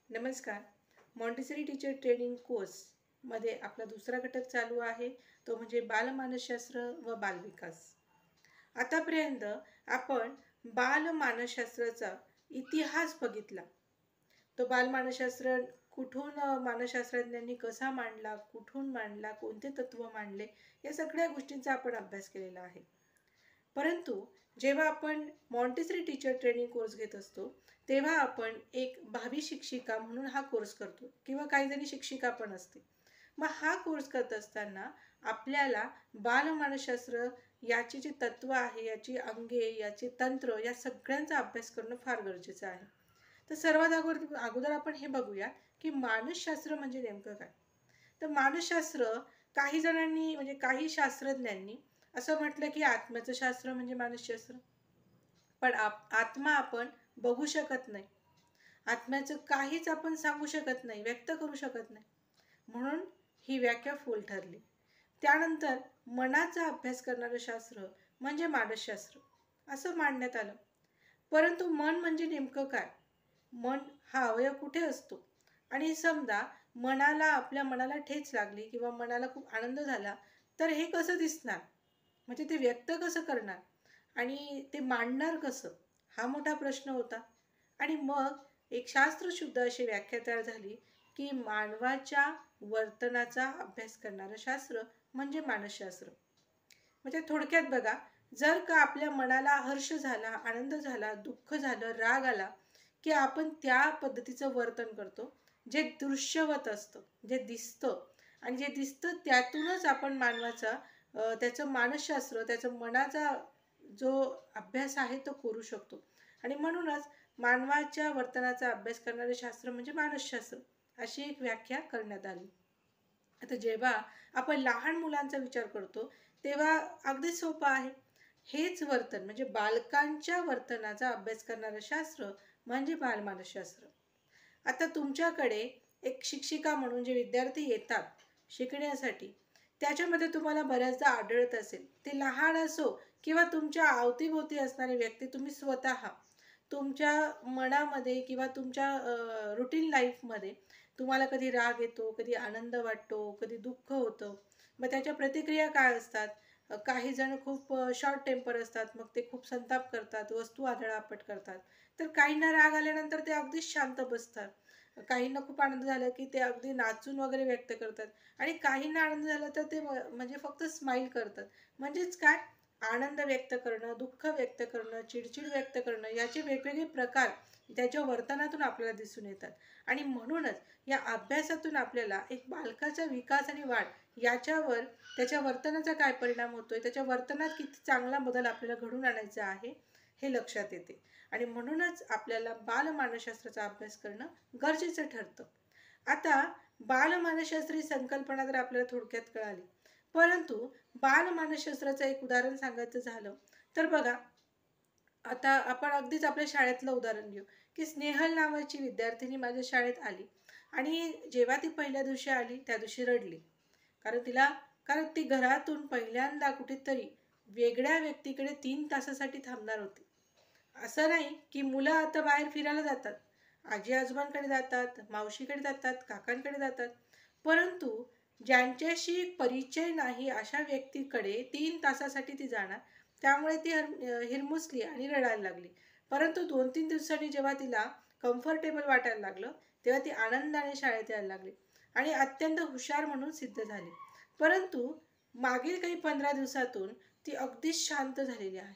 नमस्कार. Montessori teacher training कोर्समध्ये आपला दुसरा घटक चालू आहे, तो म्हणजे बालमानसशास्त्र व बालविकास. आतापर्यंत आपण बालमानसशास्त्राचा इतिहास बघितला. तो बालमानसशास्त्र कुठून मानसशास्त्रज्ञांनी कसा मांडला, कुठून मांडला, कोणते तत्व मांडले, या सगळ्या गोष्टींचा आपण अभ्यास केलेला आहे. परंतु जेव्हा आपण मॉन्टेसरी टीचर ट्रेनिंग कोर्स घेत असतो, तेव्हा आपण एक भावी शिक्षिका म्हणून हा कोर्स करतो किंवा काही जणी शिक्षिका पण असते. मग हा कोर्स करत असताना आपल्याला बालमानसशास्त्र याची जी तत्व आहे, याची अंगे, याचे तंत्र, या सगळ्यांचा अभ्यास करणं फार गरजेचं आहे. तर सर्वात अगोदर आपण हे बघूया की मानसशास्त्र म्हणजे नेमकं काय. तर मानसशास्त्र काही जणांनी म्हणजे काही शास्त्रज्ञांनी असं म्हटलं की आत्म्याचं शास्त्र म्हणजे मानसशास्त्र. पण आत्मा आपण बघू शकत नाही, आत्म्याचं काहीच आपण सांगू शकत नाही, व्यक्त करू शकत नाही, म्हणून ही व्याख्या फोल ठरली. त्यानंतर मनाचा अभ्यास करणारं शास्त्र म्हणजे मानसशास्त्र असं मांडण्यात आलं. परंतु मन म्हणजे नेमकं काय, मन हा अवयव कुठे असतो, आणि समजा आपल्या मनाला ठेच लागली किंवा मनाला खूप आनंद झाला, तर हे कसं दिसणार, म्हणजे ते व्यक्त कसं करणार आणि ते मांडणार कसं, हा मोठा प्रश्न होता. आणि मग एक शास्त्रशुद्ध अशी व्याख्या तयार झाली की मानवाच्या वर्तनाचा अभ्यास करणारं शास्त्र म्हणजे मानसशास्त्र. म्हणजे थोडक्यात बघा, जर का आपल्या मनाला हर्ष झाला, आनंद झाला, दुःख झालं, राग आला, की आपण त्या पद्धतीचं वर्तन करतो, जे दृश्यवत असतं, जे दिसतं, आणि जे दिसतं त्यातूनच आपण त्याचं मानसशास्त्र, त्याचं मनाचा जो अभ्यास आहे तो करू शकतो. आणि म्हणूनच मानवाच्या वर्तनाचा अभ्यास करणारे शास्त्र म्हणजे मानसशास्त्र अशी एक व्याख्या करण्यात आली. आता जेव्हा आपण लहान मुलांचा विचार करतो, तेव्हा अगदी सोपं आहे. हेच वर्तन म्हणजे बालकांच्या वर्तनाचा अभ्यास करणारं शास्त्र म्हणजे बालमानसशास्त्र. आता तुमच्याकडे एक शिक्षिका म्हणून जे विद्यार्थी येतात शिकण्यासाठी, त्याच्यामध्ये तुम्हाला बऱ्याचदा आढळत असेल, ते लहान असो किंवा तुमच्या अवतीभोवती असणारी व्यक्ती, तुम्ही स्वतः तुमच्या मनामध्ये किंवा तुमच्या रुटीन लाईफमध्ये तुम्हाला कधी राग येतो, कधी आनंद वाटतो, कधी दुःख होतं. मग त्याच्या प्रतिक्रिया काय असतात? काही जण खूप शॉर्ट टेम्पर असतात, मग ते खूप संताप करतात, वस्तू आदळआपट करतात. तर काहींना राग आल्यानंतर ते अगदीच शांत बसतात. काहींना खूप आनंद झाला की ते अगदी नाचून वगैरे व्यक्त करतात, आणि काहींना आनंद झाला तर ते म्हणजे फक्त स्माईल करतात. म्हणजेच काय, आनंद व्यक्त करणं, दुःख व्यक्त करणं, चिडचिड व्यक्त करणं, याचे वेगवेगळे प्रकार त्याच्या वर्तनातून आपल्याला दिसून येतात. आणि म्हणूनच या अभ्यासातून आपल्याला एक बालकाचा विकास आणि वाढ याच्यावर त्याच्या वर्तनाचा काय परिणाम होतोय, त्याच्या वर्तनात किती चांगला बदल आपल्याला घडून आणायचा आहे हे लक्षात येते. आणि म्हणूनच आपल्याला बालमानसशास्त्राचा अभ्यास करणं गरजेचं ठरतं. आता बालमानसशास्त्र ही संकल्पना तर आपल्याला थोडक्यात कळाली, परंतु बालमानसशास्त्राचं एक उदाहरण सांगायचं झालं तर बघा, आता आपण अगदीच आपल्या शाळेतलं उदाहरण घेऊ की स्नेहल नावाची विद्यार्थिनी माझ्या शाळेत आली, आणि जेव्हा ती पहिल्या दिवशी आली त्या दिवशी रडली. कारण ती घरातून पहिल्यांदा कुठेतरी वेगळ्या व्यक्तीकडे 3 तासासाठी थांबणार होती. असं नाही की मुलं आता बाहेर फिरायला जातात, आजी आजोबांकडे जातात, मावशीकडे जातात, काकांकडे जातात, परंतु ज्यांच्याशी परिचय नाही अशा व्यक्तीकडे 3 तासासाठी ती जाणार. त्यामुळे ती हिरमुसली आणि रडायला लागली. परंतु 2-3 दिवसांनी जेव्हा तिला कम्फर्टेबल वाटायला लागलं, तेव्हा ती आनंदाने शाळेत यायला लागली आणि अत्यंत हुशार म्हणून सिद्ध झाली. परंतु मागील काही 15 दिवसातून ती अगदीच शांत झालेली आहे,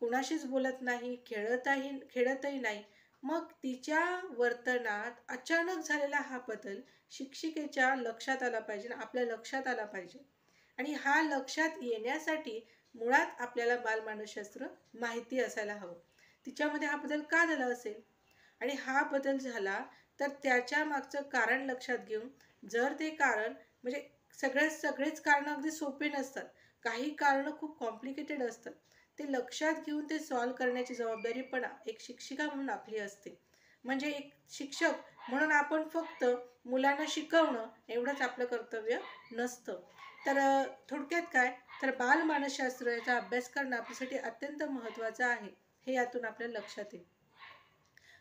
कुणाशीच बोलत नाही, खेळतही नाही. मग तिच्या वर्तनात अचानक झालेला हा बदल शिक्षिकेच्या लक्षात आला पाहिजे, आपल्या लक्षात आला पाहिजे. आणि हा लक्षात येण्यासाठी मुळात आपल्याला बालमानसशास्त्र माहिती असायला हवं. तिच्यामध्ये हा बदल का झाला असेल, आणि हा बदल झाला तर त्याच्या मागचं कारण लक्षात घेऊन, जर ते कारण म्हणजे सगळेच कारण अगदी सोपे नसतात, काही कारणं खूप कॉम्प्लिकेटेड असतात, ते लक्षात घेऊन ते सॉल्व करण्याची जबाबदारी पण एक शिक्षिका म्हणून आपली असते. म्हणजे एक शिक्षक म्हणून आपण फक्त मुलांना शिकवणं एवढंच आपलं कर्तव्य नसतं. तर थोडक्यात काय, तर बालमानसशास्त्र याचा अभ्यास करणं आपल्यासाठी अत्यंत महत्त्वाचं आहे, हे यातून आपल्याला लक्षात येईल.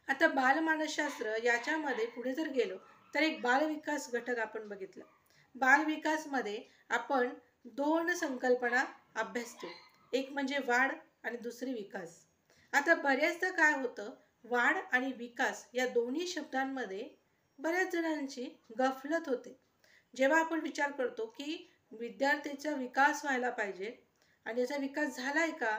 आता बालमानसशास्त्र याच्यामध्ये पुढे जर गेलो तर एक बालविकास घटक आपण बघितला. बालविकासमध्ये आपण दोन संकल्पना अभ्यासतो, एक म्हणजे वाढ आणि दुसरी विकास. आता बऱ्याचदा काय होतं, वाढ आणि विकास या दोन्ही शब्दांमध्ये बऱ्याच जणांची गफलत होते. जेव्हा आपण विचार करतो की विद्यार्थीचा विकास व्हायला पाहिजे आणि याचा विकास झालाय का,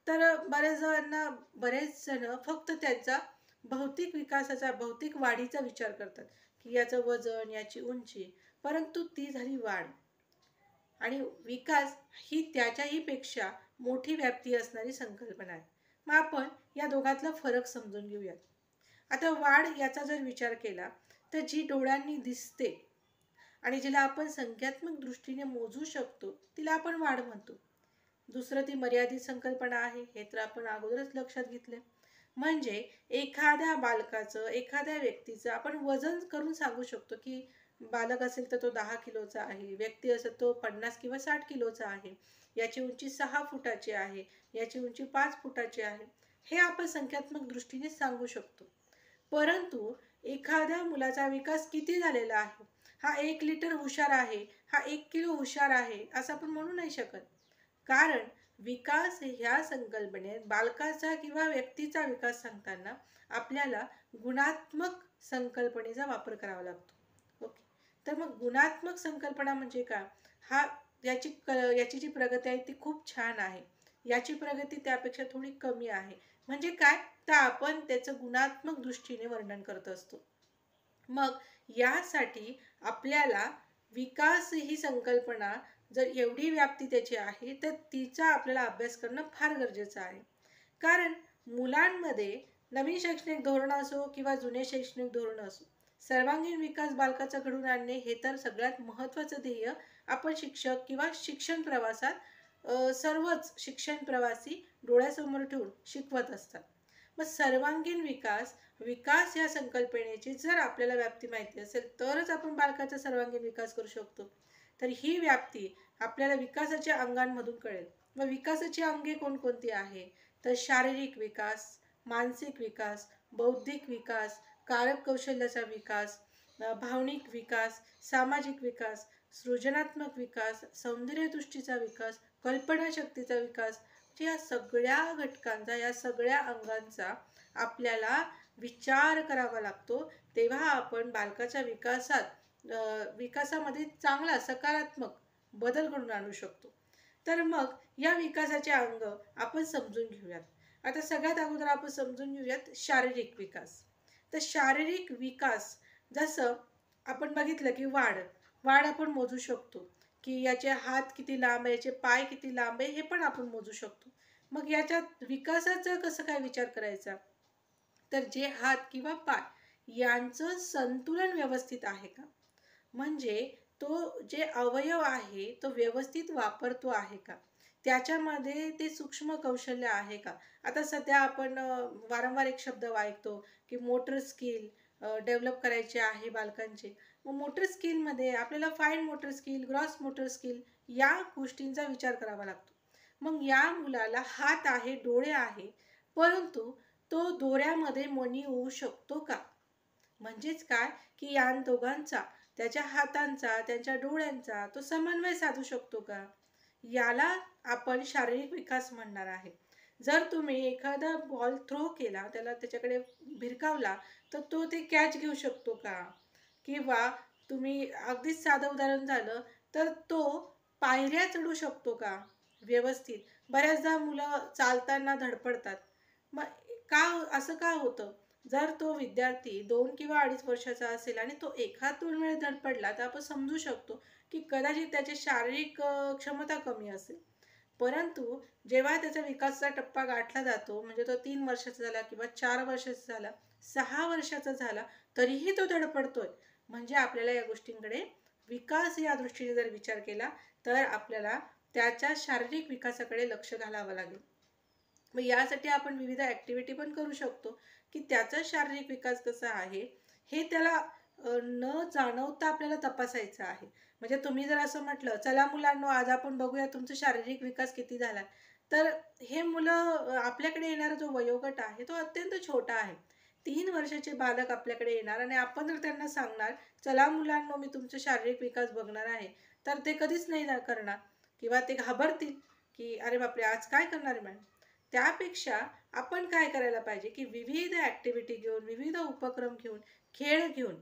तर बरेच जण फक्त त्याचा भौतिक विकासाचा, भौतिक वाढीचा विचार करतात की याचं वजन, याची उंची, परंतु ती झाली वाढ. आणि विकास ही त्याच्याही पेक्षा मोठी व्याप्ती असणारी संकल्पना आहे. मग आपण या दोघातला फरक समजून घेऊयात. आता वाढ याचा जर विचार केला तर जी डोळ्यांनी दिसते आणि जिला आपण संख्यात्मक दृष्टीने मोजू शकतो तिला आपण वाढ म्हणतो. दुसरं ती मर्यादित संकल्पना आहे, हे तर आपण अगोदरच लक्षात घेतले. म्हणजे एखाद्या बालकाचं, एखाद्या व्यक्तीचं आपण वजन करून सांगू शकतो की बालक असेल तर तो 10 किलोचा आहे, व्यक्ती असेल तो 50 किंवा 60 किलोचा आहे, याची उंची 6 फुटाची आहे, याची उंची 5 फुटाची आहे, हे आपण संख्यात्मक दृष्टीने सांगू शकतो. परंतु एखाद्या मुलाचा विकास किती झालेला आहे, हा 1 लिटर हुशार आहे, हा 1 किलो हुशार आहे, असं आपण म्हणू नाही शकत. कारण विकास ह्या संकल्पनेत बालकाचा किंवा व्यक्तीचा विकास सांगताना आपल्याला गुणात्मक संकल्पनेचा वापर करावा लागतो. ओके, तर मग गुणात्मक संकल्पना म्हणजे काय? हा याची जी प्रगती आहे ती खूप छान आहे, याची प्रगती त्यापेक्षा थोडी कमी आहे. म्हणजे काय, तर आपण त्याचं गुणात्मक दृष्टीने वर्णन करत असतो. मग यासाठी आपल्याला विकास ही संकल्पना जर एवढी व्याप्ती त्याची आहे तर तिचा आपल्याला अभ्यास करणं फार गरजेचं आहे. कारण मुलांमध्ये नवीन शैक्षणिक धोरण असो किंवा जुने शैक्षणिक धोरण असो, सर्वांगीण विकास बालकाचा घडवून आणणे हे तर सगळ्यात महत्त्वाचं ध्येय आपण शिक्षक किंवा शिक्षण प्रवासात सर्वच शिक्षण प्रवासी डोळ्यासमोर ठेवून शिकवत असतात. मग सर्वांगीण विकास, विकास या संकल्पनेची जर आपल्याला व्याप्ती माहिती असेल तरच आपण बालकाचा सर्वांगीण विकास करू शकतो. तर ही व्याप्ती आपल्याला विकासाच्या अंगांमधून कळेल. व विकासाची अंगे कोणकोणती आहे, तर शारीरिक विकास, मानसिक विकास, बौद्धिक विकास, कारक कौशल्याचा विकास, भावनिक विकास, सामाजिक विकास, सृजनात्मक विकास, सौंदर्यदृष्टीचा विकास, कल्पनाशक्तीचा विकास, या सगळ्या घटकांचा, या सगळ्या अंगांचा आपल्याला विचार करावा लागतो. तेव्हा आपण बालकाच्या विकासामध्ये चांगला सकारात्मक बदल घडवून आणू शकतो. तर मग या विकासाचे अंग आपण समजून घेऊयात. आता सगळ्यात अगोदर आपण समजून घेऊयात शारीरिक विकास. तर शारीरिक विकास, जसं आपण बघितलं की वाढ आपण मोजू शकतो की याचे हात किती लांब आहे, याचे पाय किती लांब आहे, हे पण आपण मोजू शकतो. मग याच्यात विकासाचा कसं काय विचार करायचा, तर जे हात किंवा पाय यांचं संतुलन व्यवस्थित आहे का, म्हणजे तो जे अवयव आहे तो व्यवस्थित वापरतो आहे का, त्याच्यामध्ये ते सूक्ष्म कौशल्य आहे का. आता सध्या आपण वारंवार एक शब्द ऐकतो की मोटर स्किल डेव्हलप करायचे आहे बालकांचे. मग मोटर स्किलमध्ये आपल्याला fine motor skill, gross motor skill या गोष्टींचा विचार करावा लागतो. मग या मुलाला हात आहे, डोळे आहे, परंतु तो दोऱ्यामध्ये मणी होऊ शकतो का, म्हणजेच काय की या दोघांचा, त्याच्या हातांचा, त्यांच्या डोळ्यांचा तो समन्वय साधू शकतो का, याला आपण शारीरिक विकास म्हणणार आहे. जर तुम्ही एखादा बॉल थ्रो केला, त्याला त्याच्याकडे भिरकावला, तर तो ते कॅच घेऊ शकतो का, किंवा तुम्ही अगदीच साधं उदाहरण झालं तर तो पायऱ्या चढू शकतो का व्यवस्थित. बऱ्याचदा मुलं चालताना धडपडतात. मग असं का होतं, जर तो विद्यार्थी 2 किंवा 2.5 वर्षाचा असेल आणि तो एखाद 2 वेळा धडपडला तर आपण समजू शकतो की कदाचित त्याची शारीरिक क्षमता कमी असेल. परंतु जेव्हा त्याचा विकासाचा टप्पा गाठला जातो, म्हणजे तो 3 वर्षाचा झाला किंवा 4 वर्षाचा झाला, 6 वर्षाचा झाला, तरीही तो धडपडतोय, म्हणजे आपल्याला या गोष्टींकडे विकास या दृष्टीने जर विचार केला तर आपल्याला त्याच्या शारीरिक विकासाकडे लक्ष घालावं लागेल. मग यासाठी आपण विविध ॲक्टिव्हिटी पण करू शकतो की त्याचा शारीरिक विकास कसा आहे हे त्याला न जाणवता आपल्याला तपासायचं आहे. म्हणजे तुम्ही जर असं म्हटलं, चला मुलांनो आज आपण बघूया तुमचा शारीरिक विकास किती झाला, तर हे मुलं आपल्याकडे येणारा जो वयोगट आहे तो अत्यंत छोटा आहे. 3 वर्षाचे बालक आपल्याकडे येणार आणि आपण जर त्यांना सांगणार, चला मुलांनो मी तुमचा शारीरिक विकास बघणार आहे, तर ते कधीच नाही करणार किंवा ते घाबरतील की अरे बापरे आज काय करणार आहे मॅडम. त्यापेक्षा आपण काय करायला पाहिजे की विविध ॲक्टिव्हिटी घेऊन, विविध उपक्रम घेऊन, खेळ घेऊन,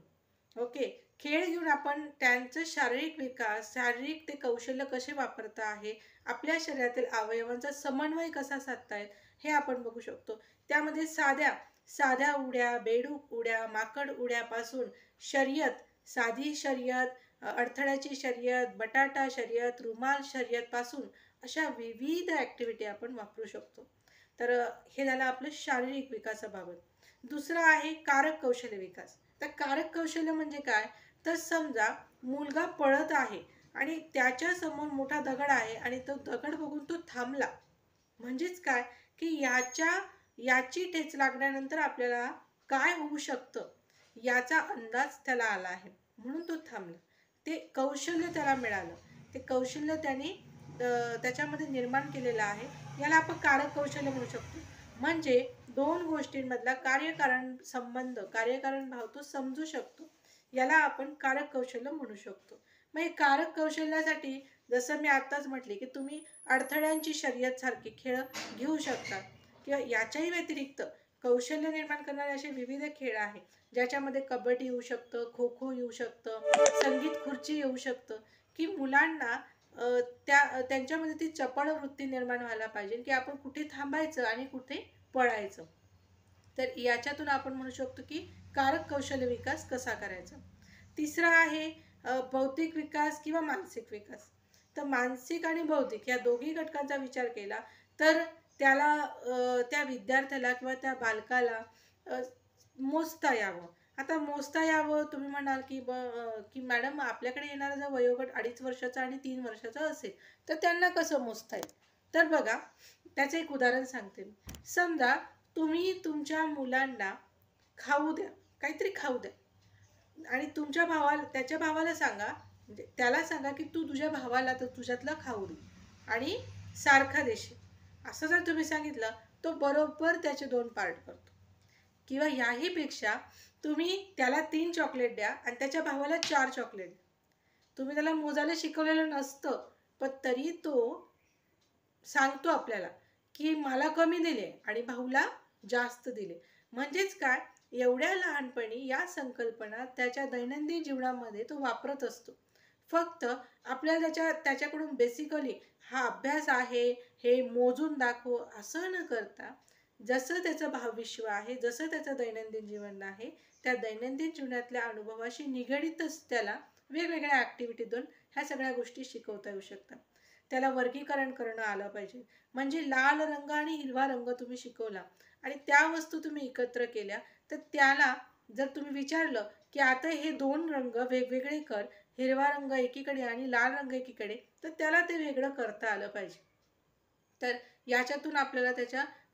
ओके, खेळ घेऊन आपण त्यांचं शारीरिक विकास, शारीरिक ते कौशल्य कसे वापरता आहे, आपल्या शरीरातील अवयवांचा समन्वय कसा साधतायत हे आपण बघू शकतो. त्यामध्ये साध्या साध्या उड्या, बेडूक उड्या, माकड उड्यापासून शर्यत, साधी शर्यत, अडथळ्याची शर्यत, बटाटा शर्यत, रुमाल शर्यत पासून अशा विविध ॲक्टिव्हिटी आपण वापरू शकतो. तर हे झालं आपलं शारीरिक विकासाबाबत. दुसरं आहे कारक कौशल्य विकास. तर कारक कौशल्य म्हणजे काय, तर समजा मुलगा पळत आहे आणि त्याच्या समोर मोठा दगड आहे आणि तो दगड बघून तो थांबला, म्हणजेच काय की याची ठेच लागल्यानंतर आपल्याला काय होऊ शकतं याचा अंदाज त्याला आला आहे, म्हणून तो थांबला. ते कौशल्य त्याला मिळालं, ते कौशल्य त्याने त्याच्यामध्ये निर्माण केलेलं आहे. याला आपण कारक कौशल्य म्हणू शकतो. म्हणजे दोन गोष्टींमधला कार्यकारण संबंध, कार्यकारण भाव तो समजू शकतो, याला आपण कारक कौशल्य म्हणू शकतो. मग हे कारक कौशल्यासाठी जसं मी आत्ताच म्हटले की तुम्ही अडथळ्यांची शर्यत सारखी खेळ घेऊ शकता किंवा याच्याही व्यतिरिक्त कौशल्य निर्माण करणारे असे विविध खेळ आहेत, ज्याच्यामध्ये कबड्डी येऊ शकतं, खो खो येऊ शकतं, संगीत खुर्ची येऊ शकतं, की मुलांना त्यांच्यामध्ये ती चपळ वृत्ती निर्माण व्हायला पाहिजे की आपण कुठे थांबायचं आणि कुठे पळायचं. तर याच्यातून आपण म्हणू शकतो की कारक कौशल्य विकास कसा करायचा. तिसरा आहे बौद्धिक विकास किंवा मानसिक विकास. तर मानसिक आणि बौद्धिक या दोघी घटकांचा विचार केला तर त्याला त्या विद्यार्थ्याला किंवा त्या बालकाला मोजता यावं. आता मोजता यावं तुम्ही म्हणाल की मॅडम आपल्याकडे येणारा जर वयोगट 2.5 वर्षाचा आणि 3 वर्षाचा असेल तर त्यांना कसं मोजता येईल. तर बघा त्याचं एक उदाहरण सांगते मी. समजा तुम्ही तुमच्या मुलांना खाऊ द्या, काहीतरी खाऊ द्या आणि त्याच्या भावाला सांगा, म्हणजे त्याला सांगा की तू तुझ्या भावाला तर तुझ्यातलं खाऊ दे आणि सारखा देशील. असं जर तुम्ही सांगितलं तो बरोबर त्याचे 2 पार्ट करतो. किंवा याहीपेक्षा तुम्ही त्याला 3 चॉकलेट द्या आणि त्याच्या भावाला 4 चॉकलेट द्या. तुम्ही त्याला मोजायला शिकवलेलं नसतं, पण तरी तो सांगतो आपल्याला की मला कमी दिले आणि भाऊला जास्त दिले. म्हणजेच काय, एवढ्या लहानपणी या संकल्पना त्याच्या दैनंदिन जीवनामध्ये तो वापरत असतो. फक्त आपल्याला त्याच्याकडून बेसिकली हा अभ्यास आहे, हे मोजून दाखव असं न करता, जसं त्याचं भावविश्व आहे, जसं त्याचं दैनंदिन जीवन आहे, त्या दैनंदिन जीवनातल्या अनुभवाशी निगडीतच त्याला वेगवेगळ्या ॲक्टिव्हिटीतून ह्या सगळ्या गोष्टी शिकवता येऊ शकतात. त्याला वर्गीकरण करणं आलं पाहिजे. म्हणजे लाल रंग आणि हिरवा रंग तुम्ही शिकवला आणि त्या वस्तू तुम्ही एकत्र केल्या, तर त्याला जर तुम्ही विचारलं की आता हे 2 रंग वेगवेगळे कर, हिरवा रंग एकीकडे आणि लाल रंग एकीकडे, तर त्याला ते वेगळं करता आलं पाहिजे. तर याच्यातून आपल्याला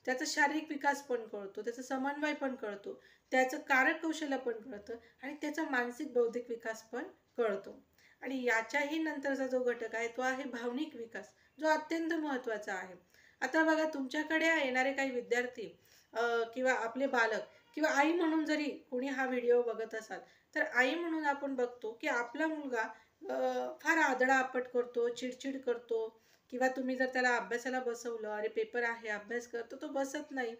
त्याचा शारीरिक विकास पण कळतो, त्याचा समन्वय पण कळतो, त्याचं कारक कौशल्य पण कळतं आणि त्याचा मानसिक बौद्धिक विकास पण कळतो. आणि याच्याही नंतरचा जो घटक आहे तो आहे भावनिक विकास, जो अत्यंत महत्त्वाचा आहे. आता बघा तुमच्याकडे येणारे काही विद्यार्थी किंवा आपले बालक किंवा आई म्हणून जरी कोणी हा व्हिडिओ बघत असाल, तर आई म्हणून आपण बघतो की आपला मुलगा फार आदळआपट करतो, चिडचिड करतो किंवा तुम्ही जर त्याला अभ्यासाला बसवलं, अरे पेपर आहे अभ्यास कर, तर तो बसत नाही.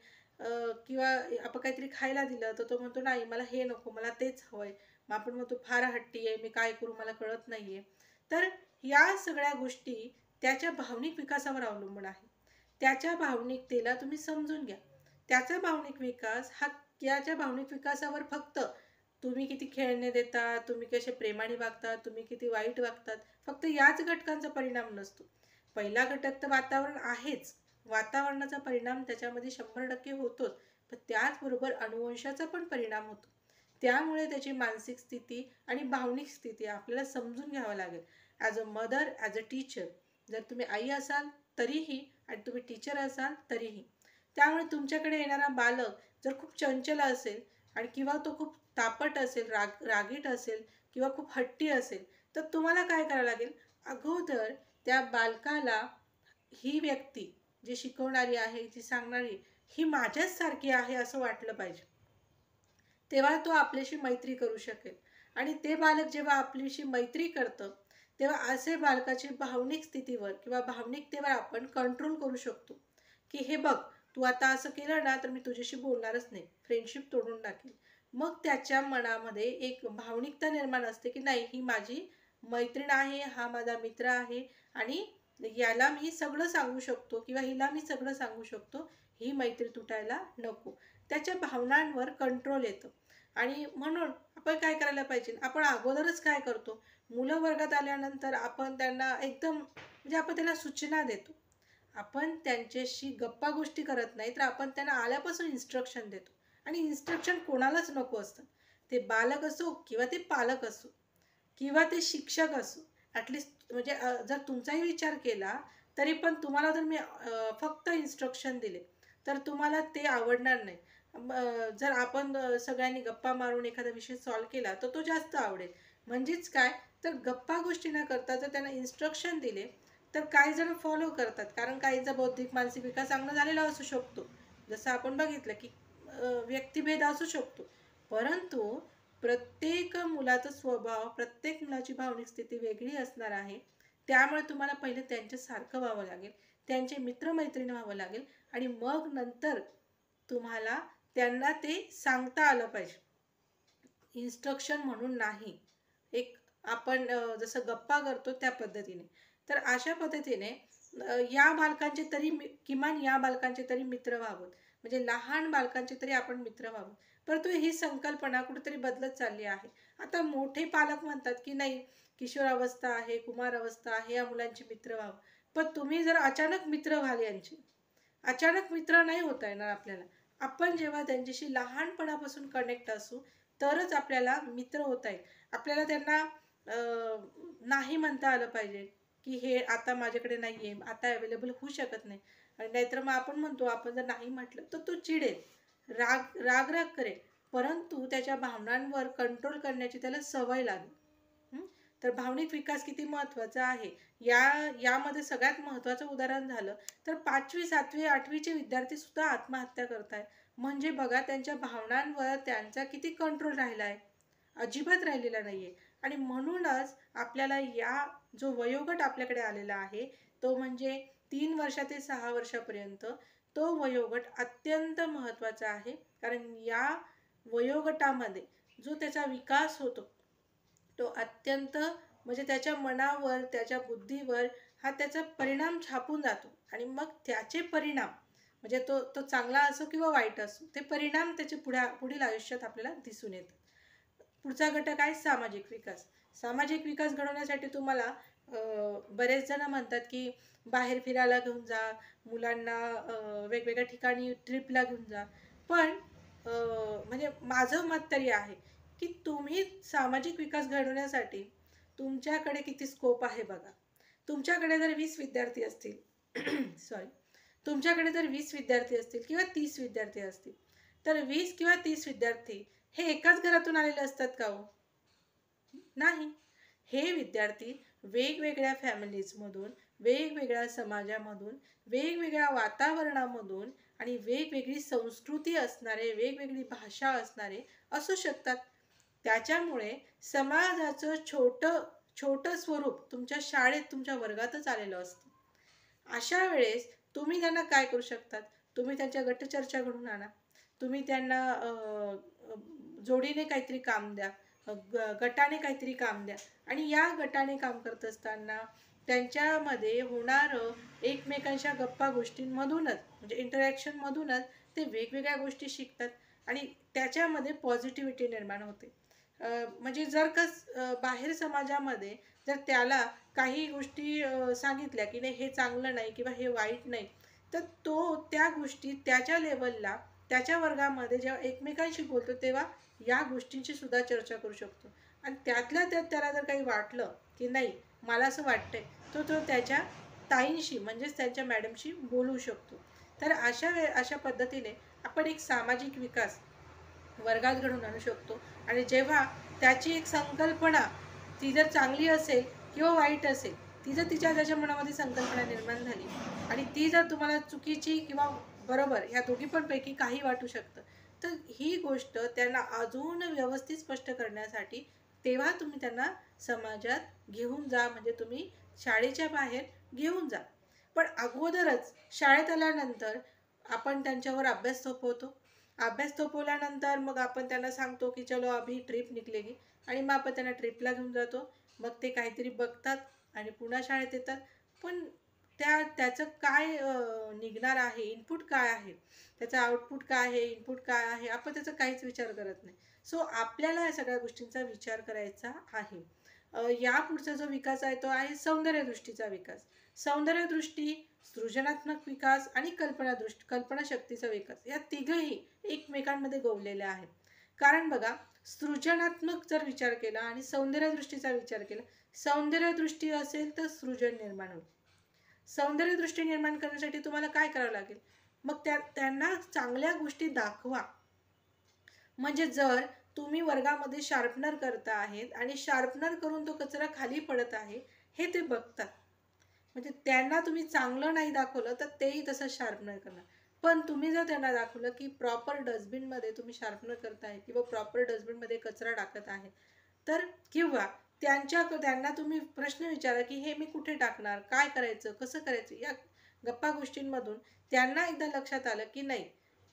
किंवा आपण काहीतरी खायला दिलं तर तो म्हणतो नाही मला हे नको, मला तेच हवंय. मग आपण म्हणतो फार हट्टी आहे, मी काय करू मला कळत नाहीये. तर या सगळ्या गोष्टी त्याच्या भावनिक विकासावर अवलंबून आहे. त्याच्या भावनिकतेला तुम्ही समजून घ्या. त्याचा भावनिक विकास हा त्याच्या भावनिक विकासावर फक्त तुम्ही किती खेळणे देता, तुम्ही कसे प्रेमाने वागतात, तुम्ही किती वाईट वागतात, फक्त याच घटकांचा परिणाम नसतो. पहिला घटक तर वातावरण आहेच. वातावरणाचा परिणाम त्याच्यामध्ये 100% होतोच, पण त्याचबरोबर अनुवंशाचा पण परिणाम होतो. त्यामुळे त्याची मानसिक स्थिती आणि भावनिक स्थिती आपल्याला समजून घ्यावं लागेल. As a mother, as a teacher, जर तुम्ही आई असाल तरीही आणि तुम्ही टीचर असाल तरीही. त्यामुळे तुमच्याकडे येणारा बालक जर खूप चंचल असेल आणि किंवा तो खूप तापट असेल, रागीट असेल किंवा खूप हट्टी असेल, तर तुम्हाला काय करावं लागेल, अगोदर त्या बालकाला ही व्यक्ती जी शिकवणारी आहे, जी सांगणारी ही माझ्याच सारखी आहे असं वाटलं पाहिजे. तेव्हा तो आपल्याशी मैत्री करू शकेल. आणि ते बालक जेव्हा आपल्याशी मैत्री करतं तेव्हा असे बालकाची भावनिक स्थितीवर किंवा भावनिकतेवर आपण कंट्रोल करू शकतो, की हे बघ, तू आता असं केलं ना तर मी तुझ्याशी बोलणारच नाही, फ्रेंडशिप तोडून टाकेल. मग त्याच्या मनामध्ये एक भावनिकता निर्माण असते की नाही, ही माझी मैत्रीण आहे, हा माझा मित्र आहे आणि याला मी सगळं सांगू शकतो किंवा हिला मी सगळं सांगू शकतो, ही मैत्री तुटायला नको. त्याच्या भावनांवर कंट्रोल येतं. आणि म्हणून आपण काय करायला पाहिजे, आपण अगोदरच काय करतो, मुलं वर्गात आल्यानंतर आपण त्यांना एकदम म्हणजे आपण त्यांना सूचना देतो. आपण त्यांच्याशी गप्पा गोष्टी करत नाही, तर आपण त्यांना आल्यापासून इन्स्ट्रक्शन देतो. आणि इन्स्ट्रक्शन कोणालाच नको असतं. ते बालक असो किंवा ते पालक असो किंवा ते शिक्षक असो. ॲटलिस्ट म्हणजे जर तुमचाही विचार केला तरी पण तुम्हाला जर मी फक्त इन्स्ट्रक्शन दिले तर तुम्हाला ते आवडणार नाही. जर आपण सगळ्यांनी गप्पा मारून एखादा विषय सॉल्व्ह केला तर तो जास्त आवडेल. म्हणजेच काय, तर गप्पा गोष्टी न करता जर त्यांना इन्स्ट्रक्शन दिले तर काही जण फॉलो करतात. कारण काहींचा बौद्धिक मानसिक विकास चांगला झालेला असू शकतो, जसं आपण बघितलं की व्यक्तिभेद असू शकतो. परंतु प्रत्येक मुलाचा स्वभाव, प्रत्येक मुलाची भावनिक स्थिती वेगळी असणार आहे. त्यामुळे तुम्हाला पहिले त्यांच्यासारखं व्हावं लागेल, त्यांचे मित्रमैत्रिणी व्हावं लागेल आणि मग नंतर तुम्हाला त्यांना ते सांगता आलं पाहिजे. इन्स्ट्रक्शन म्हणून नाही, एक आपण जसं गप्पा करतो त्या पद्धतीने. तर अशा पद्धतीने या बालकांचे तरी किमान या बालकांचे तरी मित्र व्हावं, म्हणजे लहान बालकांचे तरी आपण मित्र व्हावं. परंतु ही संकल्पना कुठेतरी बदलत चालली आहे. आता मोठे पालक म्हणतात की नाही, किशोरावस्था आहे, कुमारावस्था आहे, या मुलांची मित्र व्हावं. पण तुम्ही जर अचानक मित्र व्हाल यांचे, अचानक मित्र नाही होता येणार आपल्याला. आपण जेव्हा त्यांच्याशी लहानपणापासून कनेक्ट असू तरच आपल्याला मित्र होता येईल. आपल्याला त्यांना नाही म्हणता आलं पाहिजे की हे आता माझ्याकडे नाही आहे, आता अवेलेबल होऊ शकत नाही. आणि नाहीतर मग आपण म्हणतो, आपण जर नाही म्हटलं तर तो चिडेल, राग करेल. परंतु त्याच्या भावनांवर कंट्रोल करण्याची त्याला सवय लागेल. तर भावनिक विकास किती महत्त्वाचा आहे यामध्ये सगळ्यात महत्त्वाचं उदाहरण झालं तर 5वी 7वी 8वीचे विद्यार्थी सुद्धा आत्महत्या करतायत. म्हणजे बघा, त्यांच्या भावनांवर त्यांचा किती कंट्रोल राहिला आहे, अजिबात राहिलेला नाहीये. आणि म्हणूनच आपल्याला या जो वयोगट आपल्याकडे आलेला आहे तो म्हणजे 3 वर्ष ते 6 वर्षापर्यंत, तो वयोगट अत्यंत महत्त्वाचा आहे. कारण या वयोगटामध्ये जो त्याचा विकास होतो तो अत्यंत म्हणजे त्याच्या मनावर, त्याच्या बुद्धीवर हा त्याचा परिणाम छापून जातो. आणि मग त्याचे परिणाम म्हणजे तो तो चांगला असो किंवा वाईट असो, ते परिणाम त्याचे पुढील आयुष्यात आपल्याला दिसून येतात. पुढचा घटक आहे सामाजिक विकास. सामाजिक विकास घडवण्यासाठी तुम्हाला बरेच जण म्हणतात की बाहेर फिरायला घेऊन जा, मुलांना वेगवेगळ्या ठिकाणी ट्रिपला घेऊन जा. पण म्हणजे माझं मत तरी आहे की तुम्ही सामाजिक विकास घडवण्यासाठी तुमच्याकडे किती स्कोप आहे बघा. तुमच्याकडे जर 20 विद्यार्थी असतील सॉरी तुमच्याकडे जर 20 विद्यार्थी असतील किंवा 30 विद्यार्थी असतील, तर 20 किंवा 30 विद्यार्थी हे एकाच घरातून आलेले असतात का हो? नाही. हे विद्यार्थी वेगवेगळ्या फॅमिलीजमधून, वेगवेगळ्या समाजामधून, वेगवेगळ्या वातावरणामधून आणि वेगवेगळी संस्कृती असणारे, वेगवेगळी भाषा असणारे असू शकतात. त्याच्यामुळे समाजाचं छोटं स्वरूप तुमच्या शाळेत, तुमच्या वर्गातच आलेलं असतं. अशा वेळेस तुम्ही त्यांना काय करू शकतात, तुम्ही त्यांच्या गटचर्चा घडवून आणा. तुम्ही त्यांना जोडीने काहीतरी काम द्या, गटाने काहीतरी काम द्या. आणि या गटाने काम करत असताना त्यांच्यामध्ये होणारं एकमेकांच्या गप्पा गोष्टींमधूनच म्हणजे इंटरॅक्शनमधूनच ते वेगवेगळ्या गोष्टी शिकतात आणि त्याच्यामध्ये पॉझिटिव्हिटी निर्माण होते. म्हणजे जर का बाहेर समाजामध्ये जर त्याला काही गोष्टी सांगितल्या की नाही हे चांगलं नाही किंवा हे वाईट नाही, तर तो त्या गोष्टी त्याच्या लेवलला, त्याच्या वर्गामध्ये जेव्हा एकमेकांशी बोलतो तेव्हा या गोष्टींची सुद्धा चर्चा करू शकतो. आणि त्यातल्या त्यात त्याला जर काही वाटलं की नाही मला असं वाटतंय, तो त्याच्या ताईंशी म्हणजेच त्यांच्या मॅडमशी बोलू शकतो. तर अशा पद्धतीने आपण एक सामाजिक विकास वर्गात घडवून आणू शकतो. आणि जेव्हा त्याची एक संकल्पना ती जर चांगली असेल किंवा वाईट असेल, ती जर त्याच्या मनामध्ये संकल्पना निर्माण झाली आणि ती जर तुम्हाला चुकीची किंवा बरोबर ह्या दोघी पण पैकी काही वाटू शकतं, तर ही गोष्ट त्यांना अजून व्यवस्थित स्पष्ट करण्यासाठी तेव्हा तुम्ही त्यांना समाजात घेऊन जा, म्हणजे तुम्ही शाळेच्या बाहेर घेऊन जा. पण अगोदरच शाळेत आल्यानंतर आपण त्यांच्यावर अभ्यास सोपवतो. अभ्यास सोपवल्यानंतर मग आपण त्यांना सांगतो की चलो अभी ट्रिप निकलेगी, आणि मग आपण त्यांना ट्रिपला घेऊन जातो. मग ते काहीतरी बघतात आणि पुन्हा शाळेत येतात. पण त्याचं काय निघणार आहे, इनपुट काय आहे, त्याचा आउटपुट काय आहे, इनपुट काय आहे, आपण त्याचा काहीच विचार करत नाही. सो आपल्याला या सगळ्या गोष्टींचा विचार करायचा आहे. या पुढचा जो विकास आहे तो आहे सौंदर्यदृष्टीचा विकास. सौंदर्यदृष्टी, सृजनात्मक विकास आणि कल्पनाशक्तीचा विकास, या तिघही एकमेकांमध्ये गोवलेल्या आहेत. कारण बघा, सृजनात्मक जर विचार केला आणि सौंदर्यदृष्टीचा विचार केला, सौंदर्यदृष्टी असेल तर सृजन निर्माण होईल. सौंदर्यदृष्टी निर्माण करण्यासाठी तुम्हाला काय करावं लागेल, मग त्यांना चांगल्या गोष्टी दाखवा. म्हणजे जर तुम्ही वर्गामध्ये शार्पनर करता आहेत आणि शार्पनर करून तो कचरा खाली पडत आहे हे ते बघतात, म्हणजे त्यांना तुम्ही चांगलं नाही दाखवलं तर तेही तसं शार्पनर करणार. पण तुम्ही जर त्यांना दाखवलं की प्रॉपर डस्टबिनमध्ये तुम्ही शार्पनर करताय किंवा प्रॉपर डस्टबिनमध्ये कचरा टाकत आहे, तर किंवा त्यांना तुम्ही प्रश्न विचारा की हे मी कुठे टाकणार, काय करायचं, कसं करायचं, या गप्पा गोष्टींमधून त्यांना एकदा लक्षात आलं की नाही,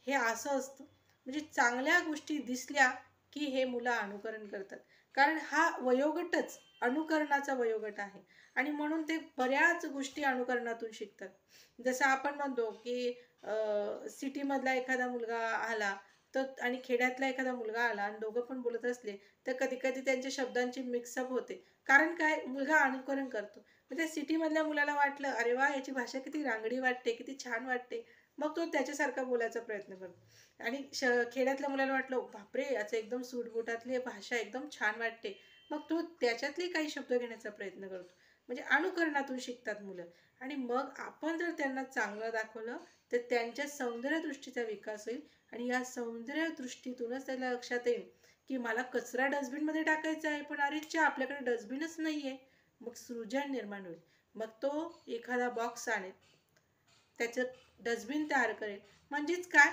हे असं असतं. म्हणजे चांगल्या गोष्टी दिसल्या की हे मुलं अनुकरण करतात. कारण हा वयोगटच अनुकरणाचा वयोगट आहे आणि म्हणून ते बऱ्याच गोष्टी अनुकरणातून शिकतात. जसं आपण म्हणतो की सिटीमधला एखादा मुलगा आला तर आणि खेड्यातला एखादा मुलगा आला आणि दोघं पण बोलत असले तर कधी कधी त्यांच्या शब्दांची मिक्सअप होते. कारण काय, मुलगा अनुकरण करतो. म्हणजे सिटीमधल्या मुलाला वाटलं अरे वा, याची भाषा किती रांगडी वाटते, किती छान वाटते, मग तो त्याच्यासारखा बोलायचा प्रयत्न करतो. आणि खेड्यातल्या मुलाला वाटलं बापरे, याचं एकदम सूटबुटातली भाषा एकदम छान वाटते, मग तो त्याच्यातले काही शब्द घेण्याचा प्रयत्न करतो. म्हणजे अनुकरणातून शिकतात मुलं. आणि मग आपण जर त्यांना चांगलं दाखवलं तर त्यांच्या सौंदर्यदृष्टीचा विकास होईल आणि या सौंदर्यदृष्टीतूनच त्याला लक्षात येईल की मला कचरा डस्टबिनमध्ये टाकायचा आहे, पण अरेच्या आपल्याकडे डस्टबिनच नाही आहे. मग सृजन निर्माण होईल. मग तो एखादा बॉक्स आणेल, त्याचं डस्टबिन तयार करेल. म्हणजेच काय,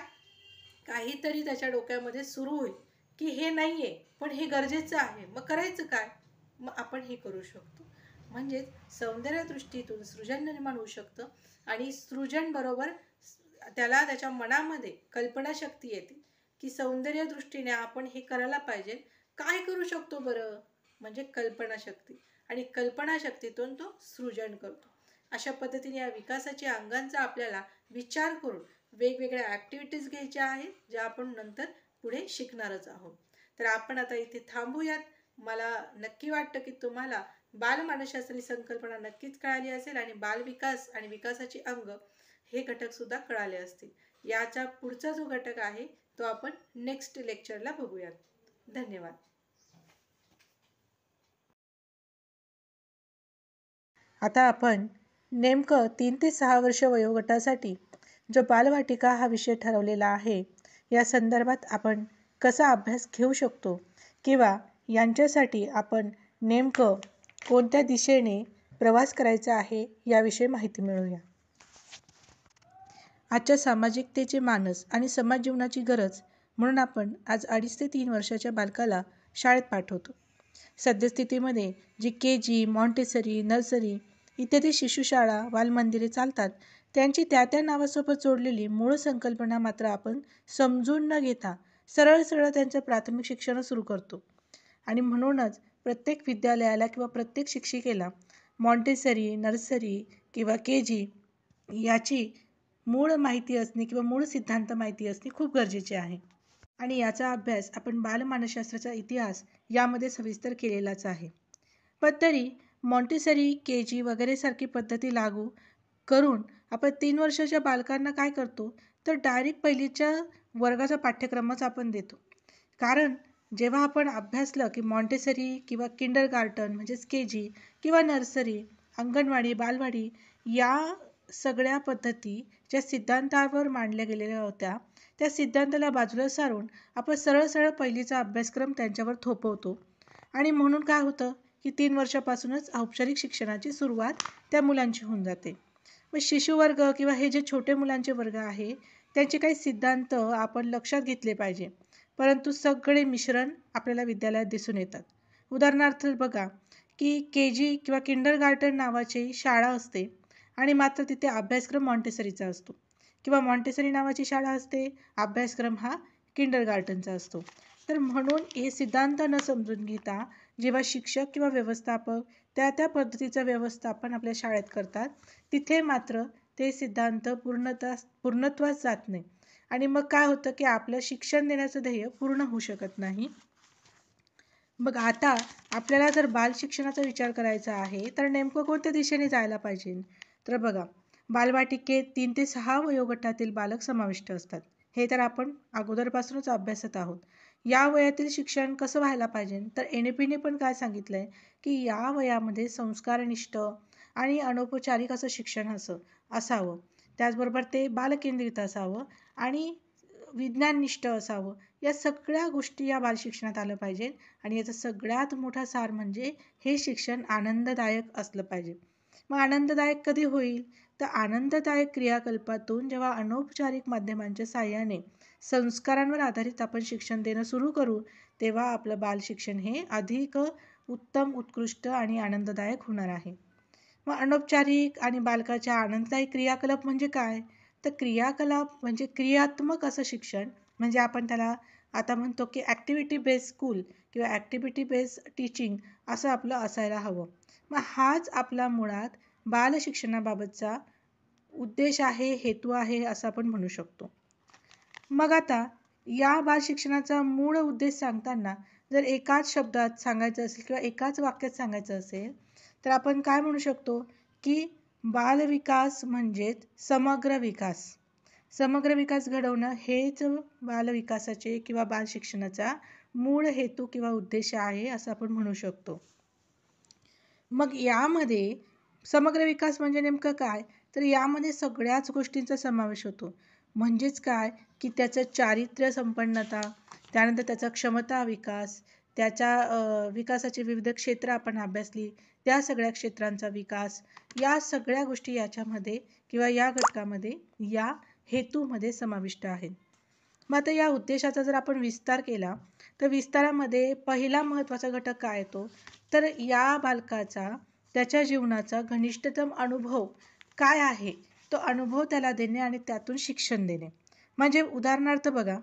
काहीतरी त्याच्या डोक्यामध्ये सुरू होईल की हे नाही आहे पण हे गरजेचं आहे, मग करायचं काय, मग आपण हे करू शकतो. म्हणजेच सौंदर्यदृष्टीतून सृजन निर्माण होऊ शकतं आणि सृजन बरोबर त्याला त्याच्या मनामध्ये कल्पनाशक्ती येते की सौंदर्यदृष्टीने आपण हे करायला पाहिजे, काय करू शकतो बरं, म्हणजे कल्पनाशक्ती. आणि कल्पनाशक्तीतून तो सृजन करतो. अशा पद्धतीने या विकासाच्या अंगांचा आपल्याला विचार करून वेगवेगळ्या ॲक्टिव्हिटीज घ्यायच्या आहेत, ज्या आपण नंतर पुढे शिकणारच आहोत. तर आपण आता इथे थांबूयात. मला नक्की वाटतं की तुम्हाला बालमानसशास्त्र ही संकल्पना नक्कीच कळाली असेल आणि बालविकास आणि विकासाचे अंग हे घटकसुद्धा कळाले असतील. याचा पुढचा जो घटक आहे तो आपण नेक्स्ट लेक्चरला बघूयात. धन्यवाद. आता आपण नेमकं 3 ते 6 वर्ष वयोगटासाठी जो बालवाटिका हा विषय ठरवलेला आहे, या संदर्भात आपण कसा अभ्यास घेऊ शकतो किंवा यांच्यासाठी आपण नेमकं कोणत्या दिशेने प्रवास करायचा आहे याविषयी माहिती मिळूया. आजच्या सामाजिकतेचे मानस आणि समाज जीवनाची गरज म्हणून आपण आज 2.5 ते 3 वर्षाच्या बालकाला शाळेत पाठवतो. सद्यस्थितीमध्ये जी KG, मॉन्टेसरी, नर्सरी इत्यादी शिशुशाळा, बालमंदिरे चालतात, त्यांची त्या नावासोबत जोडलेली मूळ संकल्पना मात्र आपण समजून न घेता सरळ त्यांचं प्राथमिक शिक्षण सुरू करतो. आणि म्हणूनच प्रत्येक विद्यालयाला किंवा प्रत्येक शिक्षिकेला मॉन्टेसरी, नर्सरी किंवा KG याची मूळ माहिती असणे किंवा मूळ सिद्धांत माहिती असणे खूप गरजेचे आहे. आणि याचा अभ्यास आपण बालमानसशास्त्राचा इतिहास यामध्ये सविस्तर केलेलाच आहे. पण तरी मॉन्टेसरी, KG वगैरे सारखी पद्धती लागू करून आपण 3 वर्षाच्या बालकांना काय करतो, तर डायरेक्ट पहिलीच्या वर्गाचा पाठ्यक्रमच आपण देतो. कारण जेव्हा आपण अभ्यासलं की मॉन्टेसरी किंवा किंडरगार्टन म्हणजेच KG किंवा नर्सरी, अंगणवाडी, बालवाडी या सगळ्या पद्धती ज्या सिद्धांतावर मांडल्या गेलेल्या होत्या, त्या सिद्धांताला बाजूला सारून आपण सरळ पहिलीचा अभ्यासक्रम त्यांच्यावर थोपवतो. आणि म्हणून काय होतं की 3 वर्षापासूनच औपचारिक शिक्षणाची सुरुवात त्या मुलांची होऊन जाते. मग शिशुवर्ग किंवा हे जे छोटे मुलांचे वर्ग आहे त्यांचे काही सिद्धांत आपण लक्षात घेतले पाहिजे, परंतु सगळे मिश्रण आपल्याला विद्यालयात दिसून येतात. उदाहरणार्थ बघा, की KG किंवा किंडरगार्टन नावाची शाळा असते आणि मात्र तिथे अभ्यासक्रम मॉन्टेसरीचा असतो, किंवा मॉन्टेसरी नावाची शाळा असते, अभ्यासक्रम हा किंडरगार्टनचा असतो. तर म्हणून हे सिद्धांत न समजून घेता जेव्हा शिक्षक किंवा व्यवस्थापक त्या पद्धतीचं व्यवस्थापन आपल्या शाळेत करतात, तिथे मात्र ते सिद्धांत पूर्णत्वास जात नाही आणि मग काय होतं की आपलं शिक्षण देण्याचं ध्येय पूर्ण होऊ शकत नाही. मग आता आपल्याला जर बाल शिक्षणाचा विचार करायचा आहे तर नेमकं कोणत्या दिशेने जायला पाहिजे? तर बघा, बालवाटिकेत 3 ते 6 वयोगटातील बालक समाविष्ट असतात. हे तर आपण अगोदरपासूनच अभ्यासत आहोत. या वयातील शिक्षण कसं व्हायला पाहिजे? तर NEPने पण काय सांगितलंय की या वयामध्ये संस्कारनिष्ठ आणि अनौपचारिक असं शिक्षण असावं. त्याचबरोबर ते बालकेंद्रित असावं आणि विज्ञाननिष्ठ असावं. या सगळ्या गोष्टी या बालशिक्षणात आलं पाहिजे आणि याचा सगळ्यात मोठा सार म्हणजे हे शिक्षण आनंददायक असलं पाहिजे. मग आनंददायक कधी होईल? तर आनंददायक क्रियाकल्पातून जेव्हा अनौपचारिक माध्यमांच्या साहाय्याने संस्कारांवर आधारित आपण शिक्षण देणं सुरू करू, तेव्हा आपलं बालशिक्षण हे अधिक उत्तम, उत्कृष्ट आणि आनंददायक होणार आहे. मग अनौपचारिक आणि बालकाच्या आनंददायी क्रियाकलाप म्हणजे काय? तर क्रियाकलाप म्हणजे क्रियात्मक असं शिक्षण, म्हणजे आपण त्याला आता म्हणतो की ॲक्टिव्हिटी बेस्ड स्कूल किंवा ॲक्टिव्हिटी बेस्ड टीचिंग असं आपलं असायला हवं. मग हाच आपला मुळात बालशिक्षणाबाबतचा उद्देश आहे, हेतू आहे असं आपण म्हणू शकतो. मग आता या बालशिक्षणाचा मूळ उद्देश सांगताना जर एकाच शब्दात सांगायचं असेल किंवा एकाच वाक्यात सांगायचं असेल तर आपण काय म्हणू शकतो की बालविकास म्हणजेच समग्र विकास. समग्र विकास घडवणं हेच बालविकासाचे किंवा बालशिक्षणाचा मूळ हेतू किंवा उद्देश आहे असं आपण म्हणू शकतो. मग यामध्ये समग्र विकास म्हणजे नेमकं काय? तर यामध्ये सगळ्याच गोष्टींचा समावेश होतो. म्हणजेच काय की त्याचं चारित्र्य संपन्नता, त्यानंतर त्याचा क्षमता विकास, त्याच्या विकासाची विविध क्षेत्र आपण अभ्यासली, त्या सगळ्या क्षेत्रांचा विकास, या सगळ्या गोष्टी याच्यामध्ये किंवा या घटकामध्ये, या हेतूमध्ये समाविष्ट आहेत. मग आता या उद्देशाचा जर आपण विस्तार केला तर विस्तारामध्ये पहिला महत्त्वाचा घटक काय येतो? तर या बालकाचा त्याच्या जीवनाचा घनिष्ठतम अनुभव काय आहे, तो अनुभव त्याला देणे आणि त्यातून शिक्षण देणे. म्हणजे उदाहरणार्थ बघा,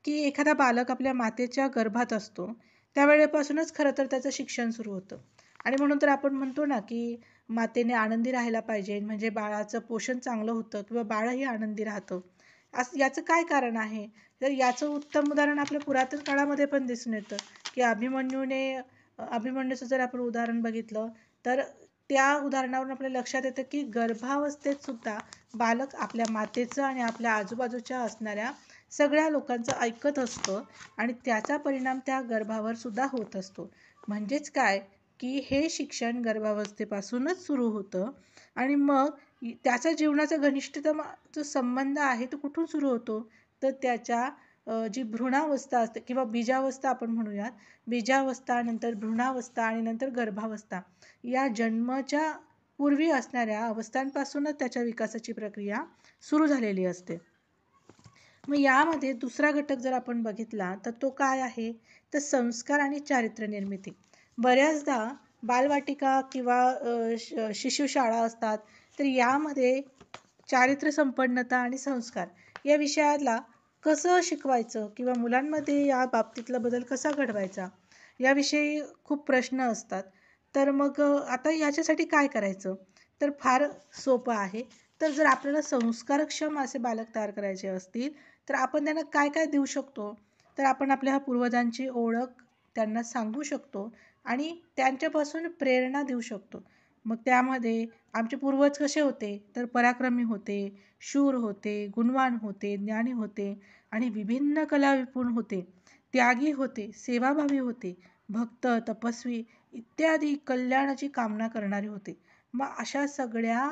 की एखादा बालक आपल्या मातेच्या गर्भात असतो त्यावेळेपासूनच खरं तर त्याचं शिक्षण सुरू होतं आणि म्हणून तर आपण म्हणतो ना की मातेने आनंदी राहायला पाहिजे, म्हणजे बाळाचं पोषण चांगलं होतं किंवा बाळही आनंदी राहतं. याचं काय कारण आहे? तर याचं उत्तम उदाहरण आपल्या पुरातन काळामध्ये पण दिसून येतं की अभिमन्यूचं जर आपण उदाहरण बघितलं तर त्या उदाहरणावरून आपल्या लक्षात येतं की गर्भावस्थेत सुद्धा बालक आपल्या मातेचं आणि आपल्या आजूबाजूच्या असणाऱ्या सगळ्या लोकांचं ऐकत असतं आणि त्याचा परिणाम त्या गर्भावर सुद्धा होत असतो. म्हणजेच काय की हे शिक्षण गर्भावस्थेपासूनच सुरू होतं आणि मग त्याचा जीवनाचा घनिष्ठतम जो संबंध आहे तो कुठून सुरू होतो? तर त्याच्या जी भ्रूणावस्था असते किंवा बीजावस्था आपण म्हणूयात, बीजावस्था, नंतर भ्रूणावस्था आणि नंतर गर्भावस्था, या जन्माच्या पूर्वी असणाऱ्या अवस्थांपासूनच त्याच्या विकासाची प्रक्रिया सुरू झालेली असते. मग यामध्ये दुसरा घटक जर आपण बघितला तर तो काय आहे? तर संस्कार आणि चारित्र्य निर्मिती. बऱ्याचदा बालवाटिका किंवा शिशुशाळा असतात, तर यामध्ये चारित्र्य संपन्नता आणि संस्कार या विषयाला कसं शिकवायचं किंवा मुलांमध्ये या बाबतीतला बदल कसा घडवायचा, याविषयी खूप प्रश्न असतात. तर मग आता याच्यासाठी काय करायचं? तर फार सोपं आहे. तर जर आपल्याला संस्कारक्षम असे बालक तयार करायचे असतील तर आपण त्यांना काय काय देऊ शकतो? तर आपण आपल्या पूर्वजांची ओळख त्यांना सांगू शकतो आणि त्यांच्यापासून प्रेरणा देऊ शकतो. मग त्यामध्ये आमचे पूर्वज कसे होते? तर पराक्रमी होते, शूर होते, गुणवान होते, ज्ञानी होते आणि विभिन्न कला विपूर्ण होते, त्यागी होते, सेवाभावी होते, भक्त, तपस्वी इत्यादी कल्याणाची कामना करणारे होते. मग अशा सगळ्या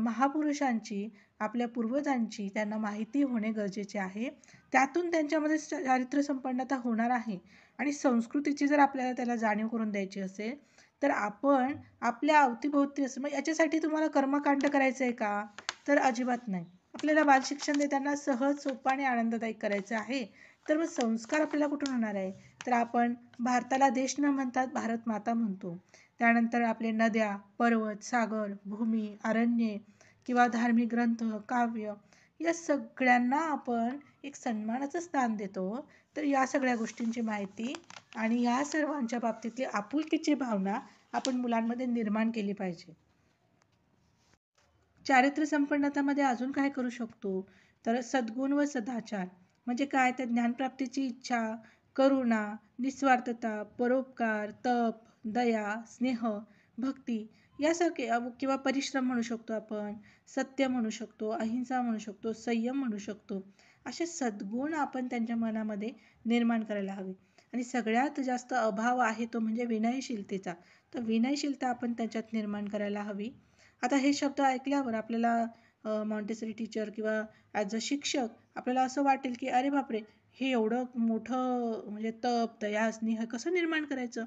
महापुरुषांची, आपल्या पूर्वजांची त्यांना माहिती होणे गरजेचे आहे. त्यातून त्यांच्यामध्ये चारित्र्य संपन्नता होणार आहे आणि संस्कृतीची जर आपल्याला त्याला जाणीव करून द्यायची असेल तर आपण आपल्या अवतीभोवती असं, मग याच्यासाठी तुम्हाला कर्मकांड करायचं आहे का? तर अजिबात नाही. आपल्याला बालशिक्षण देताना सहज, सोपं आणि आनंददायी करायचं आहे. तर मग संस्कार आपल्याला कुठून होणार आहे? तर आपण भारताला देश न म्हणतात भारत माता म्हणतो. त्यानंतर आपले नद्या, पर्वत, सागर, भूमी, अरण्ये किंवा धार्मिक ग्रंथ, काव्य या सगळ्यांना आपण एक सन्मानाचं स्थान देतो. तर या सगळ्या गोष्टींची माहिती आणि या सर्वांच्या बाबतीतली आपुलकीची भावना आपण मुलांमध्ये निर्माण केली पाहिजे. चारित्र्य संपन्नतामध्ये अजून काय करू शकतो? तर सद्गुण व सदाचार म्हणजे काय? तर ज्ञानप्राप्तीची इच्छा, करुणा, निस्वार्थता, परोपकार, तप, दया, स्नेह, भक्ती यासारखे किंवा परिश्रम म्हणू शकतो आपण, सत्य म्हणू शकतो, अहिंसा म्हणू शकतो, संयम म्हणू शकतो. असे सद्गुण आपण त्यांच्या मनामध्ये निर्माण करायला हवे. आणि सगळ्यात जास्त अभाव आहे तो म्हणजे विनयशीलतेचा. तर विनयशीलता आपण त्याच्यात निर्माण करायला हवी. आता हे शब्द ऐकल्यावर आपल्याला मॉन्टेसरी टीचर किंवा ॲज अ शिक्षक आपल्याला असं वाटेल की अरे बापरे, हे एवढं मोठं म्हणजे तप, दया, स्नेह कसं निर्माण करायचं?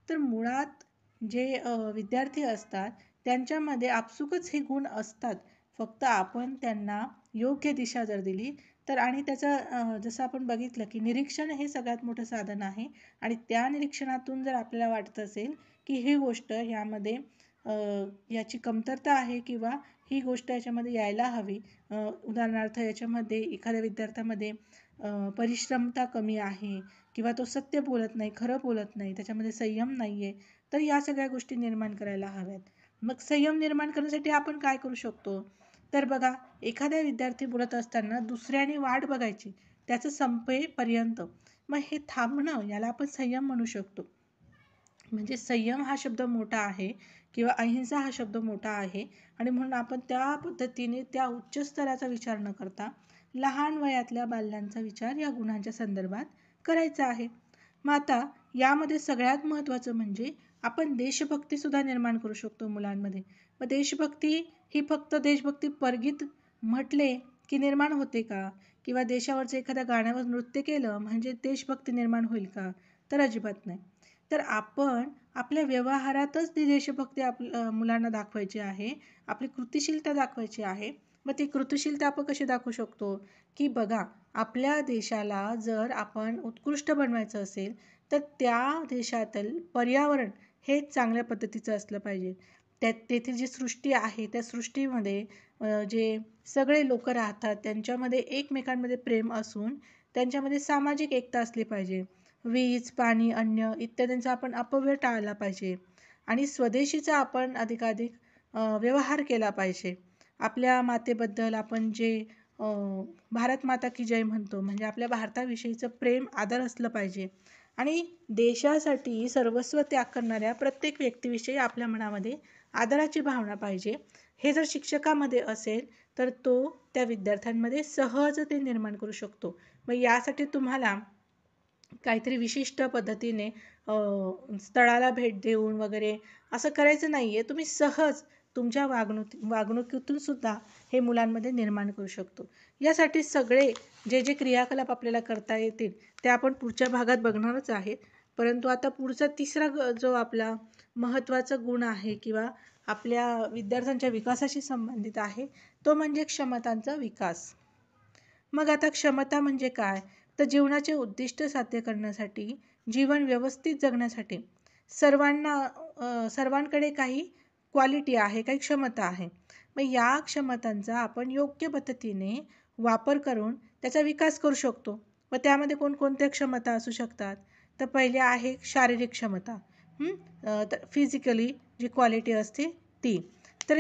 तर मुळात जे विद्यार्थी असतात त्यांच्यामध्ये आपसुकच हे गुण असतात. फक्त आपण त्यांना योग्य दिशा जर दिली तर. आणि त्याचं जसं आपण बघितलं की निरीक्षण हे सगळ्यात मोठं साधन आहे. आणि त्या निरीक्षणातून जर आपल्याला वाटत असेल की ही गोष्ट यामध्ये याची कमतरता आहे किंवा ही गोष्ट याच्यामध्ये यायला हवी, उदाहरणार्थ याच्यामध्ये एखाद्या विद्यार्थ्यामध्ये परिश्रमता कमी आहे किंवा तो सत्य बोलत नाही, खरं बोलत नाही, त्याच्यामध्ये संयम नाही आहे, तर या सगळ्या गोष्टी निर्माण करायला हव्यात. मग संयम निर्माण करण्यासाठी आपण काय करू शकतो? तर बघा, एखाद्या विद्यार्थी बोलत असताना दुसऱ्याने वाट बघायची त्याचं संपेपर्यंत, मग हे थांबणं याला आपण संयम म्हणू शकतो. म्हणजे संयम हा शब्द मोठा आहे किंवा अहिंसा हा शब्द मोठा आहे. आणि म्हणून आपण त्या पद्धतीने त्या उच्च स्तराचा विचार न करता लहान वयातल्या बाल्यांचा विचार या गुणांच्या संदर्भात करायचा आहे. मग आता यामध्ये सगळ्यात महत्त्वाचं म्हणजे आपण देशभक्तीसुद्धा निर्माण करू शकतो मुलांमध्ये. मग देशभक्ती ही फक्त देशभक्ती परगीत म्हटले की निर्माण होते का? किंवा देशावरचं एखाद्या गाण्यावर नृत्य केलं म्हणजे देशभक्ती निर्माण होईल का? तर अजिबात नाही. तर आपण आपल्या व्यवहारातच ती देशभक्ती मुलांना दाखवायची आहे, आपली कृतिशीलता दाखवायची आहे. मग ती कृतिशीलता आपण कशी दाखवू शकतो? की बघा, आपल्या देशाला जर आपण उत्कृष्ट बनवायचं असेल तर त्या देशातील पर्यावरण हे चांगल्या पद्धतीचं असलं पाहिजे. तेथील जी सृष्टी आहे त्या सृष्टीमध्ये जे सगळे लोक राहतात त्यांच्यामध्ये एकमेकांमध्ये प्रेम असून त्यांच्यामध्ये सामाजिक एकता असली पाहिजे. वीज, पाणी, अन्न इत्यादींचा आपण अपव्यय टाळला पाहिजे. आणि स्वदेशीचा आपण अधिकाधिक व्यवहार केला पाहिजे. आपल्या मातेबद्दल आपण जे भारत माता की जय म्हणतो, म्हणजे आपल्या भारताविषयीचं प्रेम, आदर असलं पाहिजे. आणि देशासाठी सर्वस्व त्याग करणाऱ्या प्रत्येक व्यक्तीविषयी आपल्या मनामध्ये आदराची भावना पाहिजे. हे जर शिक्षकामध्ये असेल तर तो त्या विद्यार्थ्यांमध्ये सहज ते निर्माण करू शकतो. मग यासाठी तुम्हाला काहीतरी विशिष्ट पद्धतीने स्थळाला भेट देऊन वगैरे असं करायचं नाही आहे. तुम्ही सहज तुमच्या वागणुकीतून सुद्धा हे मुलांमध्ये निर्माण करू शकतो. यासाठी सगळे जे जे क्रियाकलाप आपल्याला करता येतील ते आपण पुढच्या भागात बघणारच आहेत. परंतु आता पुढचा तिसरा जो आपला महत्त्वाचा गुण आहे किंवा आपल्या विद्यार्थ्यांच्या विकासाशी संबंधित आहे तो म्हणजे क्षमतांचा विकास. मग आता क्षमता म्हणजे काय? तर जीवनाचे उद्दिष्ट साध्य करण्यासाठी, जीवन व्यवस्थित जगण्यासाठी सर्वांकडे काही क्वालिटी आहे, काही क्षमता आहे. मग या क्षमतांचा आपण योग्य पद्धतीने वापर करून त्याचा विकास करू शकतो. मग त्यामध्ये कोणकोणत्या क्षमता असू शकतात? तर पहिले आहे शारीरिक क्षमता. तर फिजिकली जी क्वालिटी असते ती. तर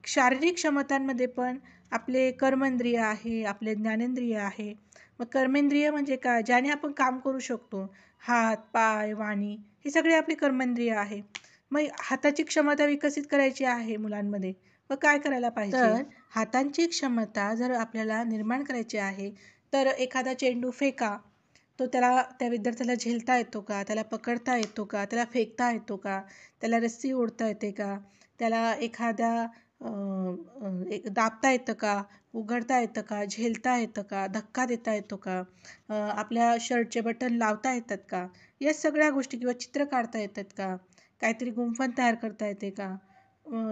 शारीरिक क्षमतांमध्ये पण आपले कर्मेंद्रिय आहे, आपले ज्ञानेंद्रिय आहे. मग कर्मेंद्रिय म्हणजे काय? ज्याने आपण काम करू शकतो. हात, पाय, वाणी हे सगळे आपले कर्मेंद्रिय आहे. मग हाताची क्षमता विकसित करायची आहे मुलांमध्ये. मग काय करायला पाहिजे? तर हातांची क्षमता जर आपल्याला निर्माण करायची आहे तर एखादा चेंडू फेका, तो त्या विद्यार्थ्याला झेलता येतो का? त्याला पकडता येतो का? त्याला फेकता येतो का? त्याला रस्सी ओढता येते का? त्याला एखाद्या दाबता येतं का? उघडता येतं का? झेलता येतं का? धक्का देता येतो का? आपल्या शर्टचे बटन लावता येतात का? या सगळ्या गोष्टी किंवा चित्र काढता येतात का? काहीतरी गुंफण तयार करता येते का?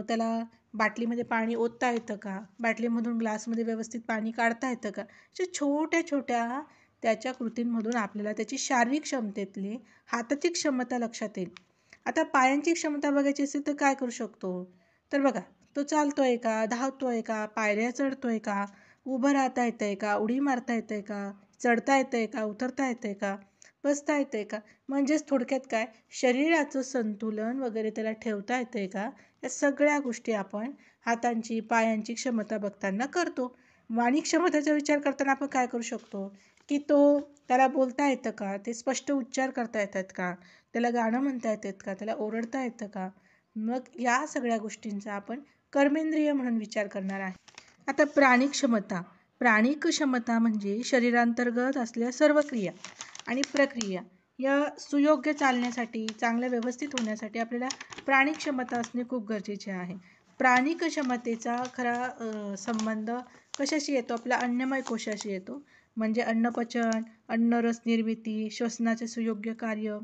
त्याला बाटलीमध्ये पाणी ओतता येतं का, बाटलीमधून ग्लासमध्ये व्यवस्थित पाणी काढता येतं का, अशा छोट्या छोट्या त्याच्या कृतींमधून आपल्याला त्याची शारीरिक क्षमतेतली हाताची क्षमता लक्षात येईल. आता पायांची क्षमता बघायची असेल तर काय करू शकतो, तर बघा, तो चालतोय का, धावतोय का, पायऱ्या चढतोय का, उभं राहता येतंय का, उडी मारता येतंय का, चढता येतंय का, उतरता येतंय का, बसता येतंय का. म्हणजेच थोडक्यात काय, शरीराचं संतुलन वगैरे त्याला ठेवता येतंय का, या सगळ्या गोष्टी आपण हातांची पायांची क्षमता बघताना करतो. वाणी क्षमतेचा विचार करताना आपण काय करू शकतो, की त्याला बोलता येतं का, ते स्पष्ट उच्चार करता येतात का, त्याला गाणं म्हणता येतात का, त्याला ओरडता येतं का. मग या सगळ्या गोष्टींचा आपण कर्मेंद्रिय म्हणून विचार करणार आहे. आता प्राणिक क्षमता. प्राणिक क्षमता म्हणजे शरीरांतर्गत असलेल्या सर्व क्रिया आणि प्रक्रिया या सुयोग्य चालण्यासाठी, चांगल्या व्यवस्थित होण्यासाठी आपल्याला प्राणिक क्षमता असणे खूप गरजेचे आहे. प्राणिक क्षमतेचा खरा संबंध कशाशी येतो, आपल्या अन्नमय कोशाशी येतो. म्हणजे अन्नपचन, अन्नरस निर्मिती, श्वसनाचे सुयोग्य कार्य,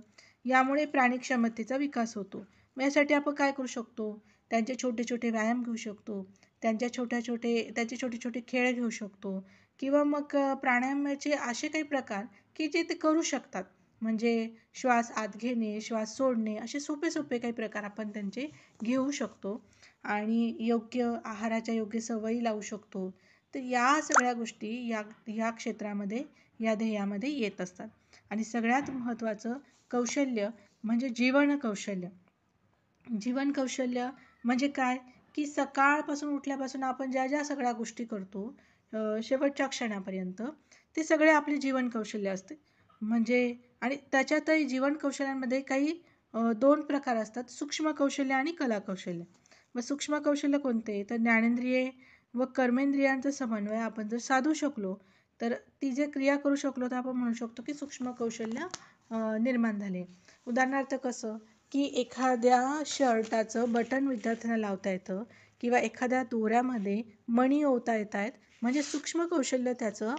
यामुळे प्राणिक क्षमतेचा विकास होतो. मग यासाठी आपण काय करू शकतो, त्यांचे छोटे छोटे व्यायाम घेऊ शकतो, त्यांचे छोटे छोटे खेळ घेऊ शकतो, किंवा मग प्राणायामाचे असे काही प्रकार की जे ते करू शकतात. म्हणजे श्वास आत घेणे, श्वास सोडणे, असे सोपे सोपे काही प्रकार आपण त्यांचे घेऊ शकतो आणि योग्य आहाराच्या योग्य सवयी लावू शकतो. तर या सगळ्या गोष्टी या क्षेत्रामध्ये, या ध्येयामध्ये येत असतात. आणि सगळ्यात महत्त्वाचं कौशल्य म्हणजे जीवन कौशल्य. जीवन कौशल्य म्हणजे काय, की सकाळपासून उठल्यापासून आपण ज्या ज्या सगळ्या गोष्टी करतो शेवटच्या क्षणापर्यंत, ते सगळे आपले जीवन कौशल्य असते. म्हणजे आणि त्याच्यातही जीवन कौशल्यांमध्ये काही 2 प्रकार असतात, सूक्ष्म कौशल्य आणि कला कौशल्य. मग सूक्ष्म कौशल्य कोणते, तर ज्ञानेंद्रिये व कर्मेंद्रियांचा समन्वय आपण जर साधू शकलो, तर ती जे क्रिया करू शकलो, तर आपण म्हणू शकतो की सूक्ष्म कौशल्य निर्माण झाले. उदाहरणार्थ कसं, की एखाद्या शर्टाचं बटन विद्यार्थ्यांना लावता येतं, किंवा एखाद्या दोऱ्यामध्ये मणी ओवता येत आहेत, म्हणजे सूक्ष्म कौशल्य त्याचं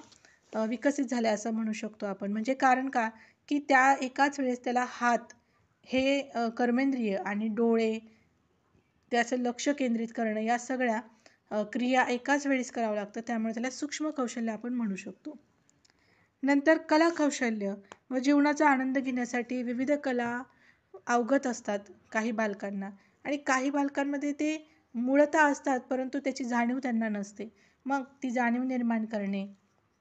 विकसित झालं असं म्हणू शकतो आपण. म्हणजे कारण का, की त्या एकाच वेळेस त्याला हात हे कर्मेंद्रिय आणि डोळे त्याचं लक्ष केंद्रित करणं, या सगळ्या क्रिया एकाच वेळेस करावं लागतं. त्यामुळे त्याला सूक्ष्म कौशल्य आपण म्हणू शकतो. नंतर कला कौशल्य व जीवनाचा आनंद घेण्यासाठी विविध कला अवगत असतात काही बालकांना, आणि काही बालकांमध्ये ते मूळतः असतात परंतु त्याची जाणीव त्यांना नसते. मग ती जाणीव निर्माण करणे,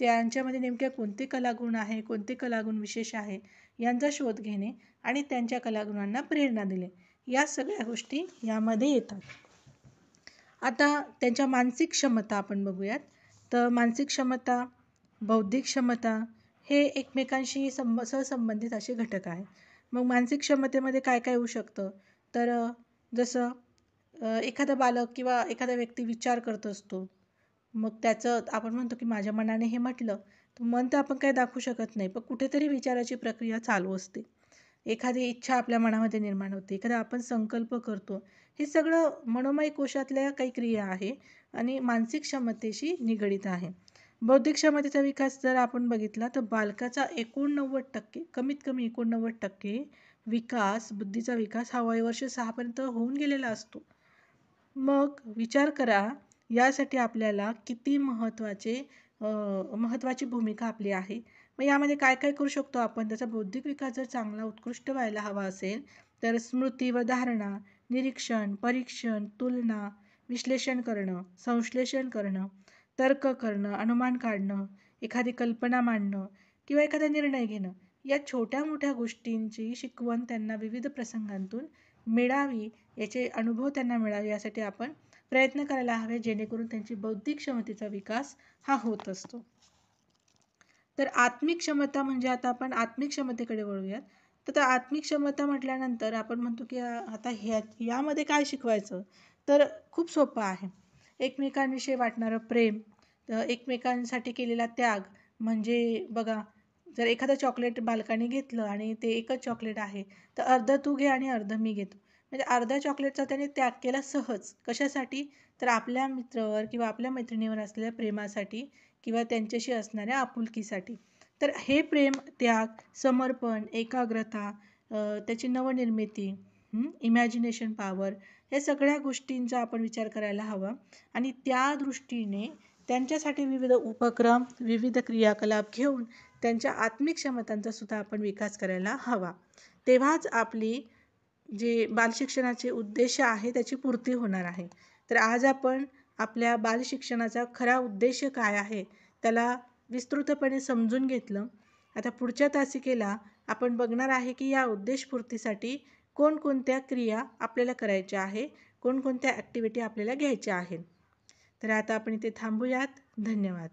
त्यांच्यामध्ये नेमक्या कोणते कलागुण आहे, कोणते कलागुण विशेष आहे, यांचा शोध घेणे आणि त्यांच्या कलागुणांना प्रेरणा दिली, या सगळ्या गोष्टी यामध्ये येतात. आता त्यांच्या मानसिक क्षमता आपण बघूयात. तर मानसिक क्षमता, बौद्धिक क्षमता हे एकमेकांशी सहसंबंधित असे घटक आहेत. मग मानसिक क्षमतेमध्ये काय काय होऊ शकतं, तर जसं एखादा बालक किंवा एखादा व्यक्ती विचार करत असतो. मग त्याचं आपण म्हणतो की माझ्या मनाने हे म्हटलं, तर मन तर आपण काही दाखवू शकत नाही, पण कुठेतरी विचाराची प्रक्रिया चालू असते. एखादी इच्छा आपल्या मनामध्ये निर्माण होते, एखादा आपण संकल्प करतो. हे सगळं मनोमय कोशातल्या काही क्रिया आहे आणि मानसिक क्षमतेशी निगडित आहे. बौद्धिक क्षमतेचा विकास जर आपण बघितला, तर बालकाचा 89% कमीत कमी 89% विकास, बुद्धीचा विकास हा वयवर्ष 6 पर्यंत होऊन गेलेला असतो. मग विचार करा, यासाठी आपल्याला किती महत्त्वाची भूमिका आपली आहे. मग यामध्ये काय काय करू शकतो आपण, त्याचा बौद्धिक विकास जर चांगला उत्कृष्ट व्हायला हवा असेल, तर स्मृती व धारणा, निरीक्षण, परीक्षण, तुलना, विश्लेषण करणं, संश्लेषण करणं, तर्क करणं, अनुमान काढणं, एखादी कल्पना मांडणं किंवा एखादा निर्णय घेणं, या छोट्या मोठ्या गोष्टींची शिकवण त्यांना विविध प्रसंगांतून मिळावी, याचे अनुभव त्यांना मिळावे, यासाठी आपण प्रयत्न करायला हवे, जेणेकरून त्यांची बौद्धिक क्षमतेचा विकास हा होत असतो. तर आत्मिक क्षमता म्हणजे आता आपण आत्मिक क्षमतेकडे वळूयात. तर आत्मिक क्षमता म्हटल्यानंतर आपण म्हणतो की आता यामध्ये काय शिकवायचं, तर खूप सोपं आहे. एकमेकांविषयी वाटणारं प्रेम, एकमेकांसाठी केलेला त्याग. म्हणजे बघा, जर एखादं चॉकलेट बालकाने घेतलं आणि ते एकच चॉकलेट आहे, तर अर्धं तू घे आणि अर्धं मी घेतो. म्हणजे अर्ध्या चॉकलेटचा त्याने त्याग केला सहज. कशासाठी, तर आपल्या मित्रावर किंवा आपल्या मैत्रिणीवर असलेल्या प्रेमासाठी किंवा त्यांच्याशी असणाऱ्या आपुलकीसाठी. तर हे प्रेम, त्याग, समर्पण, एकाग्रता, त्याची नवनिर्मिती, इमॅजिनेशन पॉवर, या सगळ्या गोष्टींचा आपण विचार करायला हवा आणि त्या दृष्टीने त्यांच्यासाठी विविध उपक्रम, विविध क्रियाकलाप घेऊन त्यांच्या आत्मिक क्षमतांचा सुद्धा आपण विकास करायला हवा. तेव्हाच आपली जे बालशिक्षणाचे उद्देश आहे त्याची पूर्ती होणार आहे. तर आज आपण आपल्या बालशिक्षणाचा खरा उद्देश काय आहे त्याला विस्तृतपणे समजून घेतलं. आता पुढच्या तासिकेला आपण बघणार आहे की या उद्देशपूर्तीसाठी कोणकोणत्या क्रिया आपल्याला करायच्या आहे, कोणकोणत्या ॲक्टिव्हिटी आपल्याला घ्यायच्या आहेत. तर आता आपण इथे थांबूयात. धन्यवाद.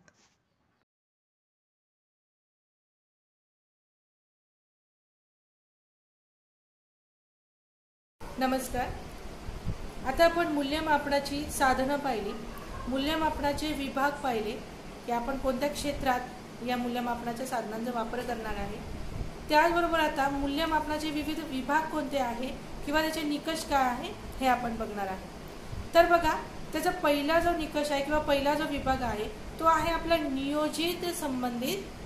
नमस्कार. आता आपण मूल्यमापनाची साधनं पाहिली, मूल्यमापनाचे विभाग पाहिले की आपण कोणत्या क्षेत्रात या मूल्यमापनाच्या साधनांचा वापर करणार आहे. त्याचबरोबर आता मूल्यमापनाचे विविध विभाग कोणते आहे किंवा त्याचे निकष काय आहे हे आपण बघणार आहे. तर बघा, त्याचा पहिला जो निकष आहे किंवा पहिला जो विभाग आहे तो आहे आपला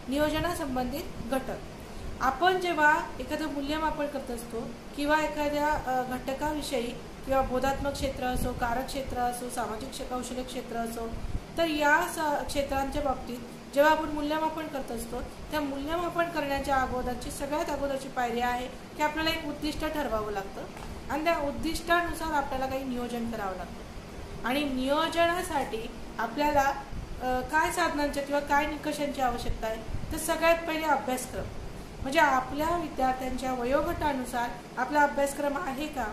नियोजनासंबंधित घटक. आपण जेव्हा एखादं मूल्यमापन करत असतो किंवा एखाद्या घटकाविषयी किंवा बोधात्मक क्षेत्र असो, कार्यक्षेत्र असो, सामाजिक कौशल्य क्षेत्र असो, तर या क्षेत्रांच्या बाबतीत जेव्हा आपण मूल्यमापन करत असतो त्या मूल्यमापन करण्याच्या अगोदरची सगळ्यात अगोदरची पायरी आहे की आपल्याला एक उद्दिष्ट ठरवावं लागतं आणि त्या उद्दिष्टानुसार आपल्याला काही नियोजन करावं लागतं. आणि नियोजनासाठी आपल्याला काय साधनांच्या किंवा काय निकषांची आवश्यकता आहे, तर सगळ्यात पहिले अभ्यासक्रम. म्हणजे आपल्या विद्यार्थ्यांच्या वयोगटानुसार आपला अभ्यासक्रम आहे का,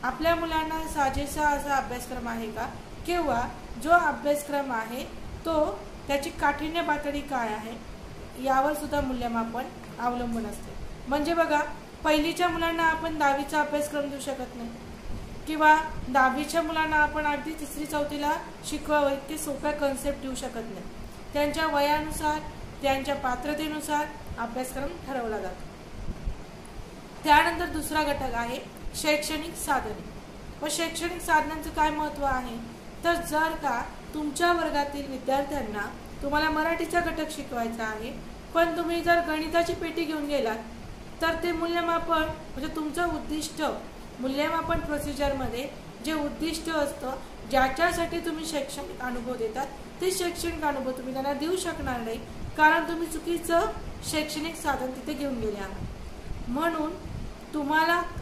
आपल्या मुलांना साजेसा असा अभ्यासक्रम आहे का, किंवा जो अभ्यासक्रम आहे तो त्याची काठिण्य पातळी काय आहे यावर सुद्धा मूल्यमापन अवलंबून असते. म्हणजे बघा, पहिलीच्या मुलांना आपण 10वीचा अभ्यासक्रम देऊ शकत नाही किंवा 10वीच्या मुलांना आपण अगदी 3री-4थीला शिकवावं इतके सोप्या कन्सेप्ट देऊ शकत नाही. त्यांच्या वयानुसार, त्यांच्या पात्रतेनुसार अभ्यासक्रम ठरवला जातो. त्यानंतर दुसरा घटक आहे शैक्षणिक साधने. व शैक्षणिक साधनांचं काय महत्त्व आहे, तर जर का तुमच्या वर्गातील विद्यार्थ्यांना तुम्हाला मराठीचा घटक शिकवायचा आहे पण तुम्ही जर गणिताची पेटी घेऊन गेलात तर ते मूल्यमापन म्हणजे तुमचं उद्दिष्ट, मूल्यमापन प्रोसिजरमध्ये जे उद्दिष्ट असतं ज्याच्यासाठी तुम्ही शैक्षणिक अनुभव देतात ते शैक्षणिक अनुभव तुम्ही त्यांना देऊ शकणार नाही, कारण तुम्ही चुकीचं शैक्षणिक साधन तिथे घेऊन गेले आहात. म्हणून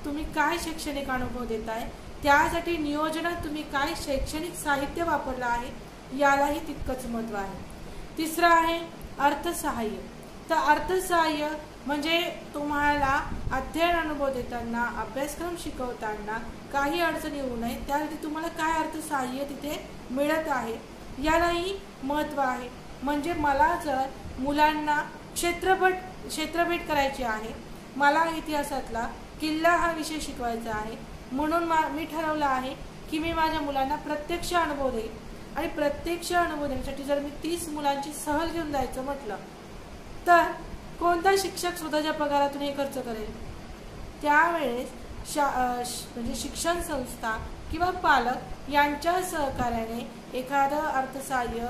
तुम्ही काय शैक्षणिक अनुभव देताय त्यासाठी नियोजनात तुम्ही काय शैक्षणिक साहित्य वापरलं आहे यालाही तितकंच महत्त्व आहे. तिसरं आहे अर्थसहाय्य. तर अर्थसहाय्य म्हणजे तुम्हाला अध्ययन अनुभव देताना, अभ्यासक्रम शिकवताना काही अडचण येऊ नये त्यासाठी तुम्हाला काय अर्थसहाय्य तिथे मिळत आहे यालाही महत्त्व आहे. म्हणजे मला जर मुलांना क्षेत्रभेट करायची आहे, मला इतिहासातला किल्ला हा विषय शिकवायचा आहे, म्हणून मी ठरवलं आहे की मी माझ्या मुलांना प्रत्यक्ष अनुभव देईन. आणि प्रत्यक्ष अनुभव देण्यासाठी जर मी 30 मुलांची सहल घेऊन जायचं म्हटलं तर कोणता शिक्षक स्वतःच्या पगारातून हे खर्च करेल. त्यावेळेस म्हणजे शिक्षण संस्था किंवा पालक यांच्या सहकार्याने एखादं अर्थसहाय्य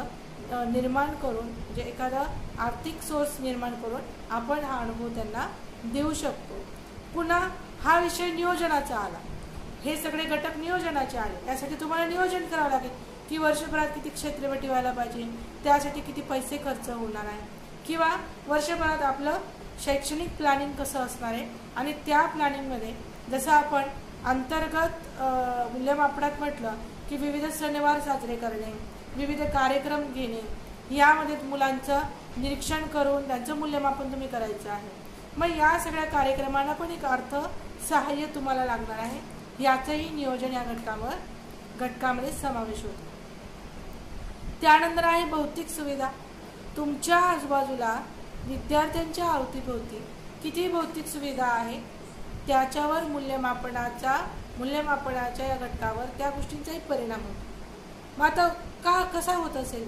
निर्माण करून, म्हणजे एखादा आर्थिक सोर्स निर्माण करून आपण हा अनुभव त्यांना देऊ शकतो. पुन्हा हा विषय नियोजनाचा आला, हे सगळे घटक नियोजनाचे आले. त्यासाठी तुम्हाला नियोजन करावं लागेल की वर्षभरात किती क्षेत्रभेटी व्हायला पाहिजे, त्यासाठी किती पैसे खर्च होणार आहे, किंवा वर्षभरात आपलं शैक्षणिक प्लॅनिंग कसं असणार आहे. आणि त्या प्लॅनिंगमध्ये जसं आपण अंतर्गत मूल्यमापनात म्हटलं की विविध सणवार साजरे करणे, विविध कार्यक्रम घेणे, यामध्ये मुलांचं निरीक्षण करून त्यांचं मूल्यमापन तुम्ही करायचं आहे. मग या सगळ्या कार्यक्रमांना पण एक अर्थसहाय्य तुम्हाला लागणार आहे, याचंही नियोजन या घटकामध्ये समावेश होतो. त्यानंतर आहे भौतिक सुविधा. तुमच्या आजूबाजूला विद्यार्थ्यांच्या अवतीभोवती किती भौतिक सुविधा आहे त्याच्यावर मूल्यमापनाच्या या घटकावर त्या गोष्टींचाही परिणाम होतो. मग आता कसा होत असेल,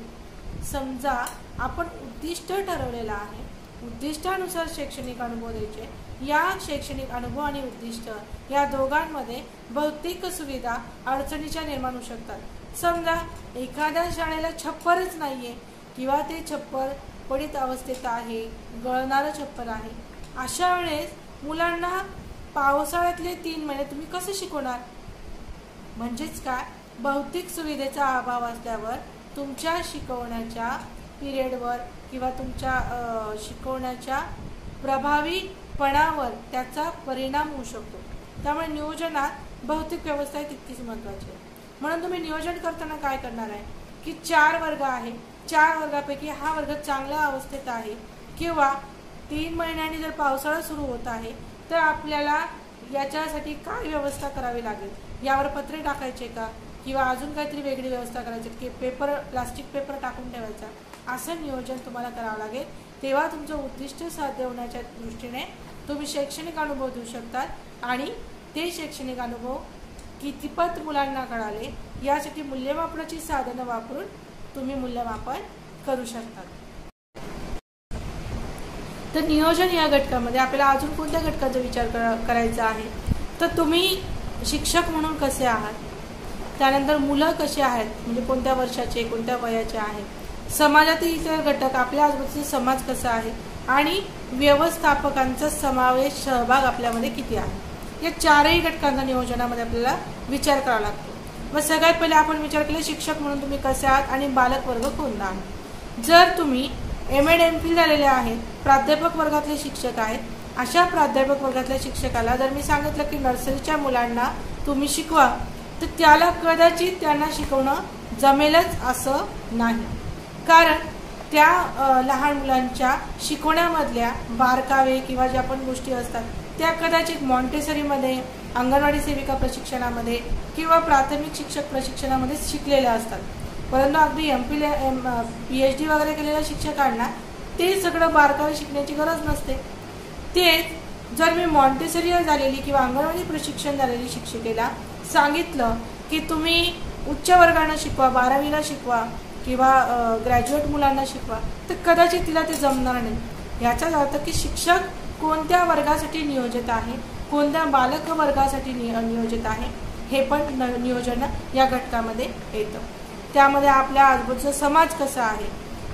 समजा आपण उद्दिष्ट ठरवलेलं आहे, उद्दिष्टानुसार शैक्षणिक अनुभव द्यायचे, या शैक्षणिक अनुभव आणि उद्दिष्ट या दोघांमध्ये भौतिक सुविधा अडचणीच्या निर्माण होऊ शकतात. समजा एखाद्या शाळेला छप्परच नाहीये किंवा ते छप्पर पडीत अवस्थेत आहे, गळणारं छप्पर आहे, अशा वेळेस मुलांना पावसाळ्यातले 3 महिने तुम्ही कसे शिकवणार? म्हणजेच काय, भौतिक सुविधेचा अभाव असल्यावर तुमच्या शिकवण्याच्या पिरियडवर किंवा तुमच्या शिकवण्याच्या प्रभावीपणावर त्याचा परिणाम होऊ शकतो. त्यामुळे नियोजनात भौतिक व्यवस्था तितकीच महत्त्वाची आहे. म्हणून तुम्ही नियोजन करताना काय करणार आहे की 4 वर्ग आहे, 4 वर्गापैकी हा वर्ग चांगल्या अवस्थेत आहे किंवा 3 महिन्यांनी जर पावसाळा सुरू होत आहे तर आपल्याला याच्यासाठी काय व्यवस्था करावी लागेल, यावर पत्रे टाकायचे का किंवा अजून काहीतरी वेगळी व्यवस्था करायची की प्लास्टिक पेपर टाकून ठेवायचा, असं नियोजन तुम्हाला करावं लागेल. तेव्हा तुमचं उद्दिष्ट साध्य होण्याच्या दृष्टीने तुम्ही शैक्षणिक अनुभव देऊ शकतात आणि ते शैक्षणिक अनुभव कितपत मुलांना कळाले यासाठी मूल्यमापनाची साधनं वापरून तुम्ही मूल्यमापन करू शकतात. तर नियोजन या घटकामध्ये आपल्याला अजून कोणत्या घटकाचा विचार करायचा आहे, तर तुम्ही शिक्षक म्हणून कसे आहात, त्यानंतर मुलं कसे आहेत, म्हणजे कोणत्या वर्षाचे कोणत्या वयाचे आहेत, समाजातील इतर घटक, आपल्या आजूबाजूचा समाज कसा आहे आणि व्यवस्थापकांचा समावेश सहभाग आपल्यामध्ये किती आहे, या 4ही घटकांचा नियोजनामध्ये आपल्याला विचार करावा लागतो. मग सगळ्यात पहिले आपण विचार केला शिक्षक म्हणून तुम्ही कसे आहात आणि बालक वर्ग कोणता आहे. जर तुम्ही M.Ed. M.Phil झालेले आहेत, प्राध्यापक वर्गातले शिक्षक आहेत, अशा प्राध्यापक वर्गातल्या शिक्षकाला जर मी सांगितलं की नर्सरीच्या मुलांना तुम्ही शिकवा तर त्याला कदाचित त्यांना शिकवणं जमेलच असं नाही. कारण त्या लहान मुलांच्या शिकवण्यामधल्या बारकावे किंवा ज्या पण गोष्टी असतात त्या कदाचित मॉन्टेसरीमध्ये, अंगणवाडी सेविका प्रशिक्षणामध्ये किंवा प्राथमिक शिक्षक प्रशिक्षणामध्ये शिकलेल्या असतात. परंतु अगदी M.Phil PhD वगैरे केलेल्या शिक्षकांना ते सगळं बारकावे शिकण्याची गरज नसते. तेच जर मी मॉन्टेसरी झालेली किंवा अंगणवाडी प्रशिक्षण झालेली शिक्षिकेला सांगितलं की तुम्ही उच्च वर्गांना शिकवा, 12वीला शिकवा किंवा ग्रॅज्युएट मुलांना शिकवा, तर कदाचित तिला ते जमणार नाही. याचाच अर्थ की शिक्षक कोणत्या वर्गासाठी नियोजित आहे, कोणत्या बालक वर्गासाठी नियोजित आहे हे पण नियोजन या घटकामध्ये येतं. त्यामध्ये आपल्या आजूबाजूचा समाज कसा आहे,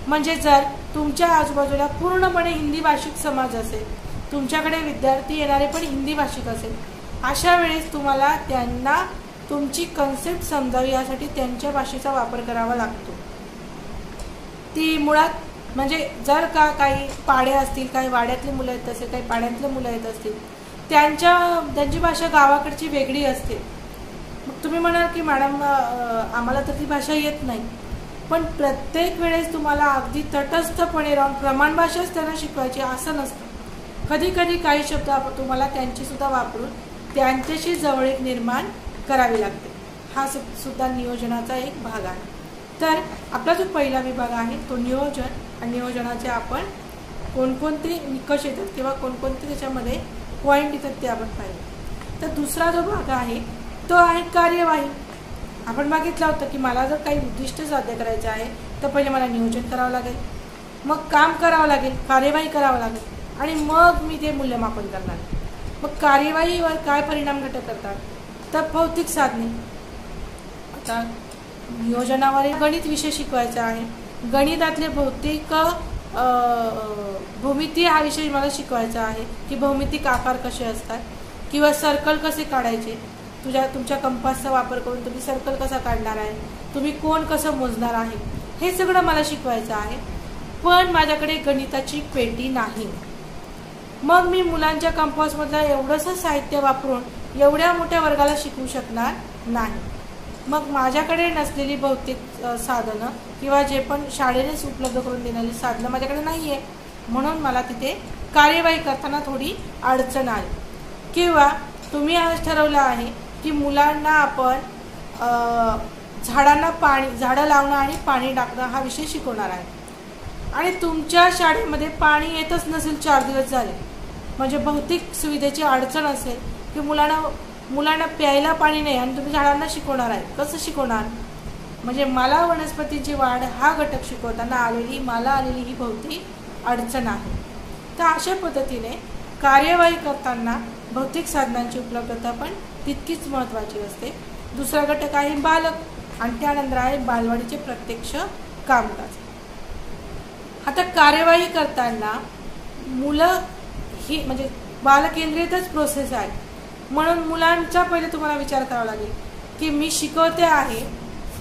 म्हणजे जर तुमच्या आजूबाजूला पूर्णपणे हिंदी भाषिक समाज असेल, तुमच्याकडे विद्यार्थी येणारे पण हिंदी भाषिक असेल, अशा वेळेस तुम्हाला त्यांना तुमची कन्सेप्ट समजावी यासाठी त्यांच्या भाषेचा वापर करावा लागतो. ती मुळात म्हणजे जर का काही पाडे असतील, काही वाड्यातले मुलं येत असतील, काही पाड्यातले मुलं येत असतील, त्यांची भाषा गावाकडची वेगळी असते. मग तुम्ही म्हणाल की मॅडम आम्हाला तर ती भाषा येत नाही, पण प्रत्येक वेळेस तुम्हाला अगदी तटस्थपणे राहून प्रमाण भाषाच त्यांना शिकवायची असं नसतं. कधी कधी काही शब्द तुम्हाला त्यांची सुद्धा वापरून त्यांच्याशी जवळीक निर्माण करावी लागते. हा सुद्धा नियोजनाचा एक भाग आहे. तर आपला जो पहिला विभाग आहे तो नियोजन, आणि नियोजनाचे आपण कोणकोणते निकष येतात किंवा कोणकोणते त्याच्यामध्ये पॉईंट येतात ते आपण पाहिजे. तर दुसरा जो भाग आहे तो आहे कार्यवाही. आपण बघितलं होतं की मला जर काही उद्दिष्ट साध्य करायचे आहे तर पहिले मला नियोजन करावं लागेल, मग काम करावं लागेल, कार्यवाही करावं लागेल आणि मग मी ते मूल्यमापन करणार. मग कार्यवाहीवर काय परिणाम घटक करतात, तर भौतिक साधने. आता नियोजनावर गणित विषय शिकवायचा आहे, गणितातले भौतिक भूमिती हा विषय मला शिकवायचा आहे की भौमितिक आकार कसे असतात किंवा सर्कल कसे काढायचे. तुमच्या कंपासचा वापर करून तुम्ही सर्कल कसा काढणार आहे, तुम्ही कोण कसं मोजणार आहे, हे सगळं मला शिकवायचं आहे. पण माझ्याकडे गणिताची पेटी नाही. मग मी मुलांच्या कंपासमधलं एवढंसं साहित्य वापरून एवढ्या मोठ्या वर्गाला शिकवू शकणार नाही. मग माझ्याकडे नसलेली भौतिक साधनं किंवा जे पण शाळेनेच उपलब्ध करून देणारी साधनं माझ्याकडे नाही आहे, म्हणून मला तिथे कार्यवाही करताना थोडी अडचण आली. किंवा तुम्ही आज ठरवलं आहे की मुलांना आपण झाडं लावणं आणि पाणी टाकणं हा विषय शिकवणार आहे आणि तुमच्या शाळेमध्ये पाणी येतच नसेल, 4 दिवस झाले, म्हणजे भौतिक सुविधेची अडचण असेल की मुलांना प्यायला पाणी नाही आणि तुम्ही झाडांना शिकवणार आहे, कसं शिकवणार. म्हणजे मला वनस्पतींची वाढ हा घटक शिकवताना मला आलेली ही भौतिक अडचण आहे. तर अशा पद्धतीने कार्यवाही करताना भौतिक साधनांची उपलब्धता पण तितकीच महत्त्वाची असते. दुसरा घटक आहे बालक आणि त्यानंतर आहे बालवाडीचे प्रत्यक्ष कामकाज. आता कार्यवाही करताना मुलं ही म्हणजे बालकेंद्रितच प्रोसेस आहे. म्हणून मुलांचा पहिले तुम्हाला विचार करावा लागेल की मी शिकवते आहे,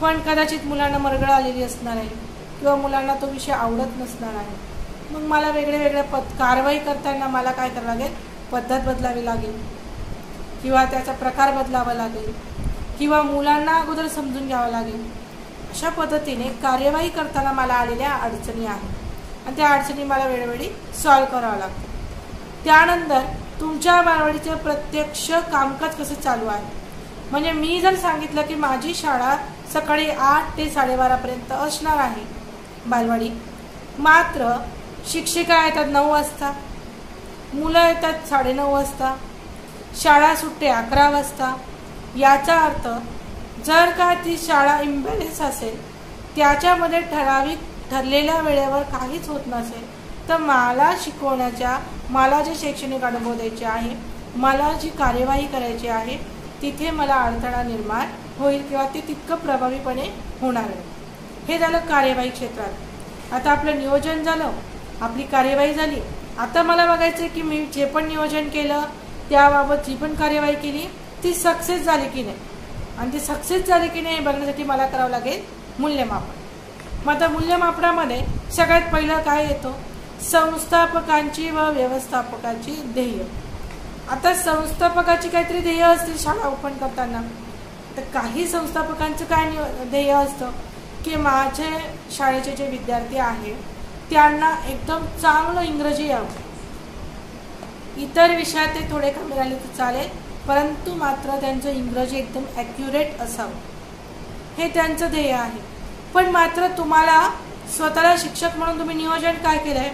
पण कदाचित मुलांना मरगळ आलेली असणार आहे किंवा मुलांना तो विषय आवडत नसणार आहे. मग मला वेगळ्या कारवाई करताना मला काय करावं लागेल, पद्धत बदलावी लागेल किंवा त्याचा प्रकार बदलावा लागेल किंवा मुलांना अगोदर समजून घ्यावं लागेल. अशा पद्धतीने कार्यवाही करताना मला आलेल्या अडचणी आहेत आणि त्या अडचणी मला वेळोवेळी सॉल्व्ह करावं लागतं. त्यानंतर तुमच्या बालवाडीचं प्रत्यक्ष कामकाज कसं चालू आहे. म्हणजे मी जर सांगितलं की माझी शाळा सकाळी 8 ते 12:30पर्यंत असणार आहे बालवाडी, मात्र शिक्षिका येतात 9 वाजता, मुलं येतात 9:30 वाजता, शाळा सुटते 11 वाजता. याचा अर्थ जर का ती शाळा इम्बॅलन्स असेल, त्याच्यामध्ये ठरलेल्या वेळेवर काहीच होत नसेल, तर मला शिकवण्याच्या, मला जे शैक्षणिक अनुभव द्यायचे आहे, मला जी कार्यवाही करायची आहे, तिथे मला अडथळा निर्माण होईल किंवा ते तितकं प्रभावीपणे होणार आहे. हे झालं कार्यवाही क्षेत्रात. आता आपलं नियोजन झालं, आपली कार्यवाही झाली. आता मला बघायचं की मी जे पण नियोजन केलं, त्याबाबत जी पण कार्यवाही केली ती सक्सेस झाली की नाही. आणि ती सक्सेस झाली की नाही हे बघण्यासाठी मला करावं लागेल मूल्यमापन. मग आता मूल्यमापनामध्ये सगळ्यात पहिलं काय येतं, संस्थापकांची व व्यवस्थापकाची ध्येय. आता संस्थापकाची काहीतरी ध्येय असतील शाळा ओपन करताना. तर काही संस्थापकांचं काय ध्येय असतं की माझे शाळेचे जे विद्यार्थी आहेत त्यांना एकदम चांगलं इंग्रजी यावं, इतर विषयात ते थोडे कमी राहिले तर चालेल, परंतु मात्र त्यांचं इंग्रजी एकदम ॲक्युरेट असावं, हे त्यांचं ध्येय आहे. पण मात्र तुम्हाला स्वतःला शिक्षक म्हणून तुम्ही नियोजन काय केलं आहे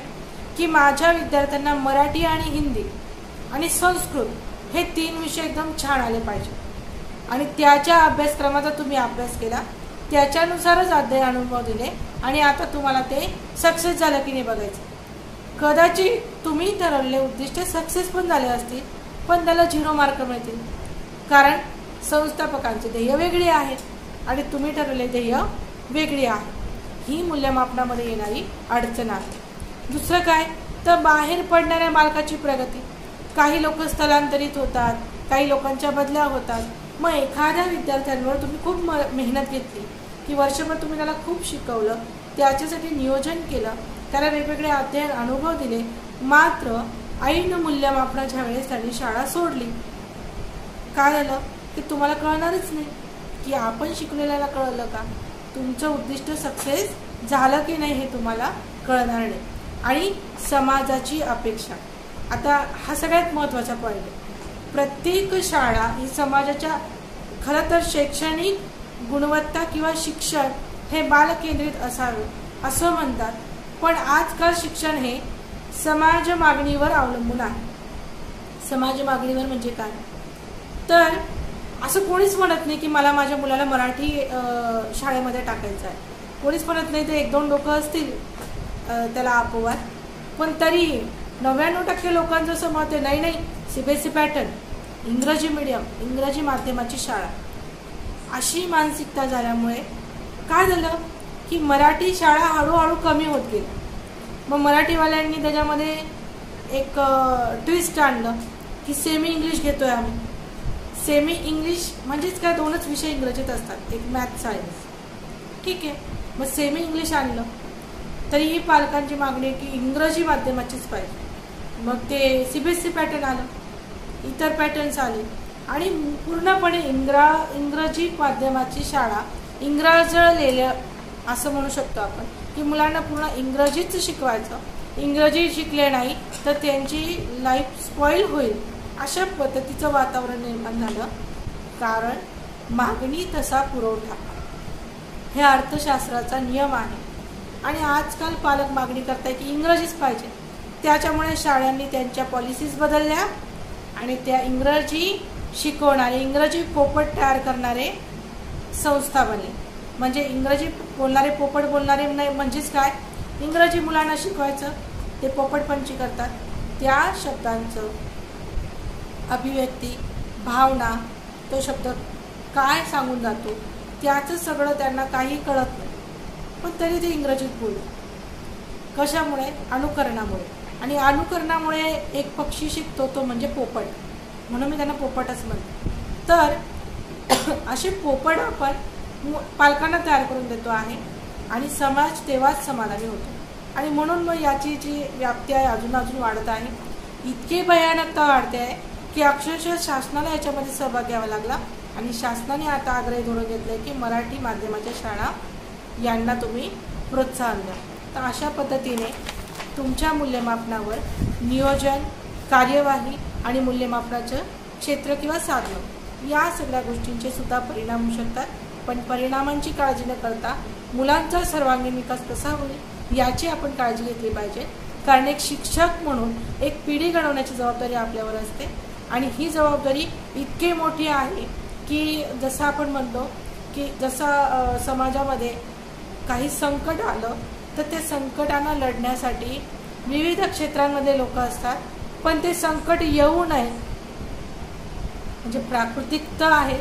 की माझ्या विद्यार्थ्यांना मराठी आणि हिंदी आणि संस्कृत हे 3 विषय एकदम छान आले पाहिजे आणि त्याच्या अभ्यासक्रमाचा तुम्ही अभ्यास केला, त्याच्यानुसारच अध्ययन अनुभव दिले आणि आता तुम्हाला ते सक्सेस झालं की नाही बघायचं. कदाचित तुम्ही ठरवलेले उद्दिष्ट सक्सेस पण झाले असतील, पण त्याला 0 मार्क मिळतील, कारण संस्थापकांचे ध्येय वेगळी आहेत आणि तुम्ही ठरवलेले ध्येय वेगळी आहे. ही मूल्यमापनामध्ये येणारी अडचण आहे. दुसरं काय, तर बाहेर पडणाऱ्या मालकाची प्रगती. काही लोक स्थलांतरित होतात, काही लोकांच्या बदल्या होतात. मग एखाद्या विद्यार्थ्यांवर तुम्ही खूप मेहनत घेतली की वर्षभर तुम्ही त्याला खूप शिकवलं, त्याच्यासाठी नियोजन केलं, त्याला वेगवेगळे अध्ययन अनुभव दिले, मात्र ऐन मूल्यमापनाच्या वेळेस त्यांनी शाळा सोडली. काय झालं की तुम्हाला कळणारच नाही की आपण शिकलेल्याला कळलं का, तुमचं उद्दिष्ट सक्सेस झालं की नाही हे तुम्हाला कळणार नाही. आणि समाजाची अपेक्षा, आता हा सगळ्यात महत्त्वाचा पॉईंट आहे. प्रत्येक शाळा ही समाजाच्या, खरं तर शैक्षणिक गुणवत्ता किंवा शिक्षण हे बालकेंद्रित असावे असं म्हणतात, पण आजकाल शिक्षण हे समाज मागणीवर अवलंबून आहे. समाज मागणीवर म्हणजे काय, तर असं कोणीच म्हणत नाही की मला माझ्या मुलाला मराठी शाळेमध्ये टाकायचं आहे, कोणीच म्हणत नाही. ते 1-2 लोक असतील त्याला अपवाद, पण तरीही 99% लोकांचं असं मत आहे, नाही CBSE पॅटर्न, इंग्रजी मीडियम, इंग्रजी माध्यमाची शाळा. अशी मानसिकता झाल्यामुळे काय झालं की मराठी शाळा हळूहळू कमी होत गेली. मग मराठीवाल्यांनी त्याच्यामध्ये एक ट्विस्ट आणलं की सेमी इंग्लिश घेतोय आम्ही. सेमी इंग्लिश म्हणजेच काय, 2च विषय इंग्रजीत असतात, एक मॅथ सायन्स, ठीक आहे. मग सेमी इंग्लिश आणलं तरीही पालकांची मागणी आहे की इंग्रजी माध्यमाचीच पाहिजे. मग ते CBSE पॅटर्न आलं, इतर पॅटर्न्स आले आणि पूर्णपणे इंग्रजी माध्यमाची शाळा इंग्रजलेलं असं म्हणू शकतो आपण की मुलांना पूर्ण इंग्रजीच शिकवायचं, इंग्रजी शिकले नाही तर त्यांची लाईफ स्पॉईल होईल, अशा पद्धतीचं वातावरण निर्माण झालं. कारण मागणी तसा पुरवठा हे अर्थशास्त्राचा नियम आहे आणि आजकाल पालक मागणी करताय की इंग्रजीच पाहिजे. त्याच्यामुळे शाळांनी त्यांच्या पॉलिसीज बदलल्या आणि त्या इंग्रजी शिकवणारे, इंग्रजी पोपट तयार करणारे संस्था बनले. म्हणजे इंग्रजी बोलणारे पोपट बोलणारे नाही, म्हणजेच काय, इंग्रजी मुलांना शिकवायचं, ते पोपटपंची करतात. त्या शब्दांचं अभिव्यक्ती, भावना, तो शब्द काय सांगून जातो त्याचं सगळं त्यांना काही कळत नाही, पण तरी ते इंग्रजीत बोलतात. कशामुळे, अनुकरणामुळे. आणि अनुकरणामुळे एक पक्षी शिकतो, तो म्हणजे पोपट. म्हणून मी त्यांना पोपट असं म्हणते. तर असे पोपट आपण पालकांना तयार करून देतो आहे आणि समाज तेव्हाच समाधानी होतो. आणि म्हणून मग याची जी व्याप्ती आहे अजून वाढत आहे. इतकी भयानकता वाढते आहे की अक्षरशः शासनाला याच्यामध्ये सहभाग घ्यावा लागला आणि शासनाने आता आग्रही धोरण घेतलं आहे की मराठी माध्यमाच्या शाळा यांना तुम्ही प्रोत्साहन द्या. तर अशा पद्धतीने तुमच्या मूल्यमापनावर नियोजन, कार्यवाही आणि मूल्यमापनाचं क्षेत्र किंवा साधनं या सगळ्या गोष्टींचे सुद्धा परिणाम होऊ शकतात. पण परिणामांची काळजी न करता मुलांचा सर्वांगीण विकास कसा होईल याची आपण काळजी घेतली पाहिजे. कारण एक शिक्षक म्हणून एक पिढी घडवण्याची जबाबदारी आपल्यावर असते आणि ही जबाबदारी इतकी मोठी आहे की जसं आपण म्हणतो की जसं समाजामध्ये काही संकट आलं तर त्या संकटांना लढण्यासाठी विविध क्षेत्रांमध्ये लोक असतात. पण ते संकट येऊ नये म्हणजे प्राकृतिक तर आहे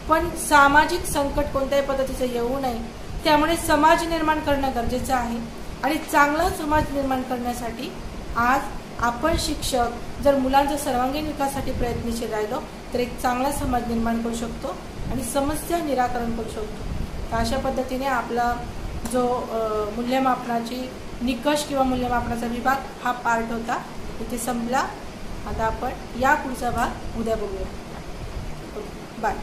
पण सामाजिक संकट कोणत्याही पद्धतीचं येऊ नये. त्यामुळे समाज निर्माण करणं गरजेचं आहे आणि चांगला समाज निर्माण करण्यासाठी आज आपण शिक्षक जर मुलांच्या सर्वांगीण विकासासाठी प्रयत्नशील राहिलो तर एक चांगला समाज निर्माण करू शकतो आणि समस्या निराकरण करू शकतो. तर अशा पद्धतीने आपला जो मूल्यमापनाची निकष किंवा मूल्यमापनाचा विभाग हा पार्ट होता इथे संपला. आता आपण या पुढचा भाग उद्या बघूया. बाय.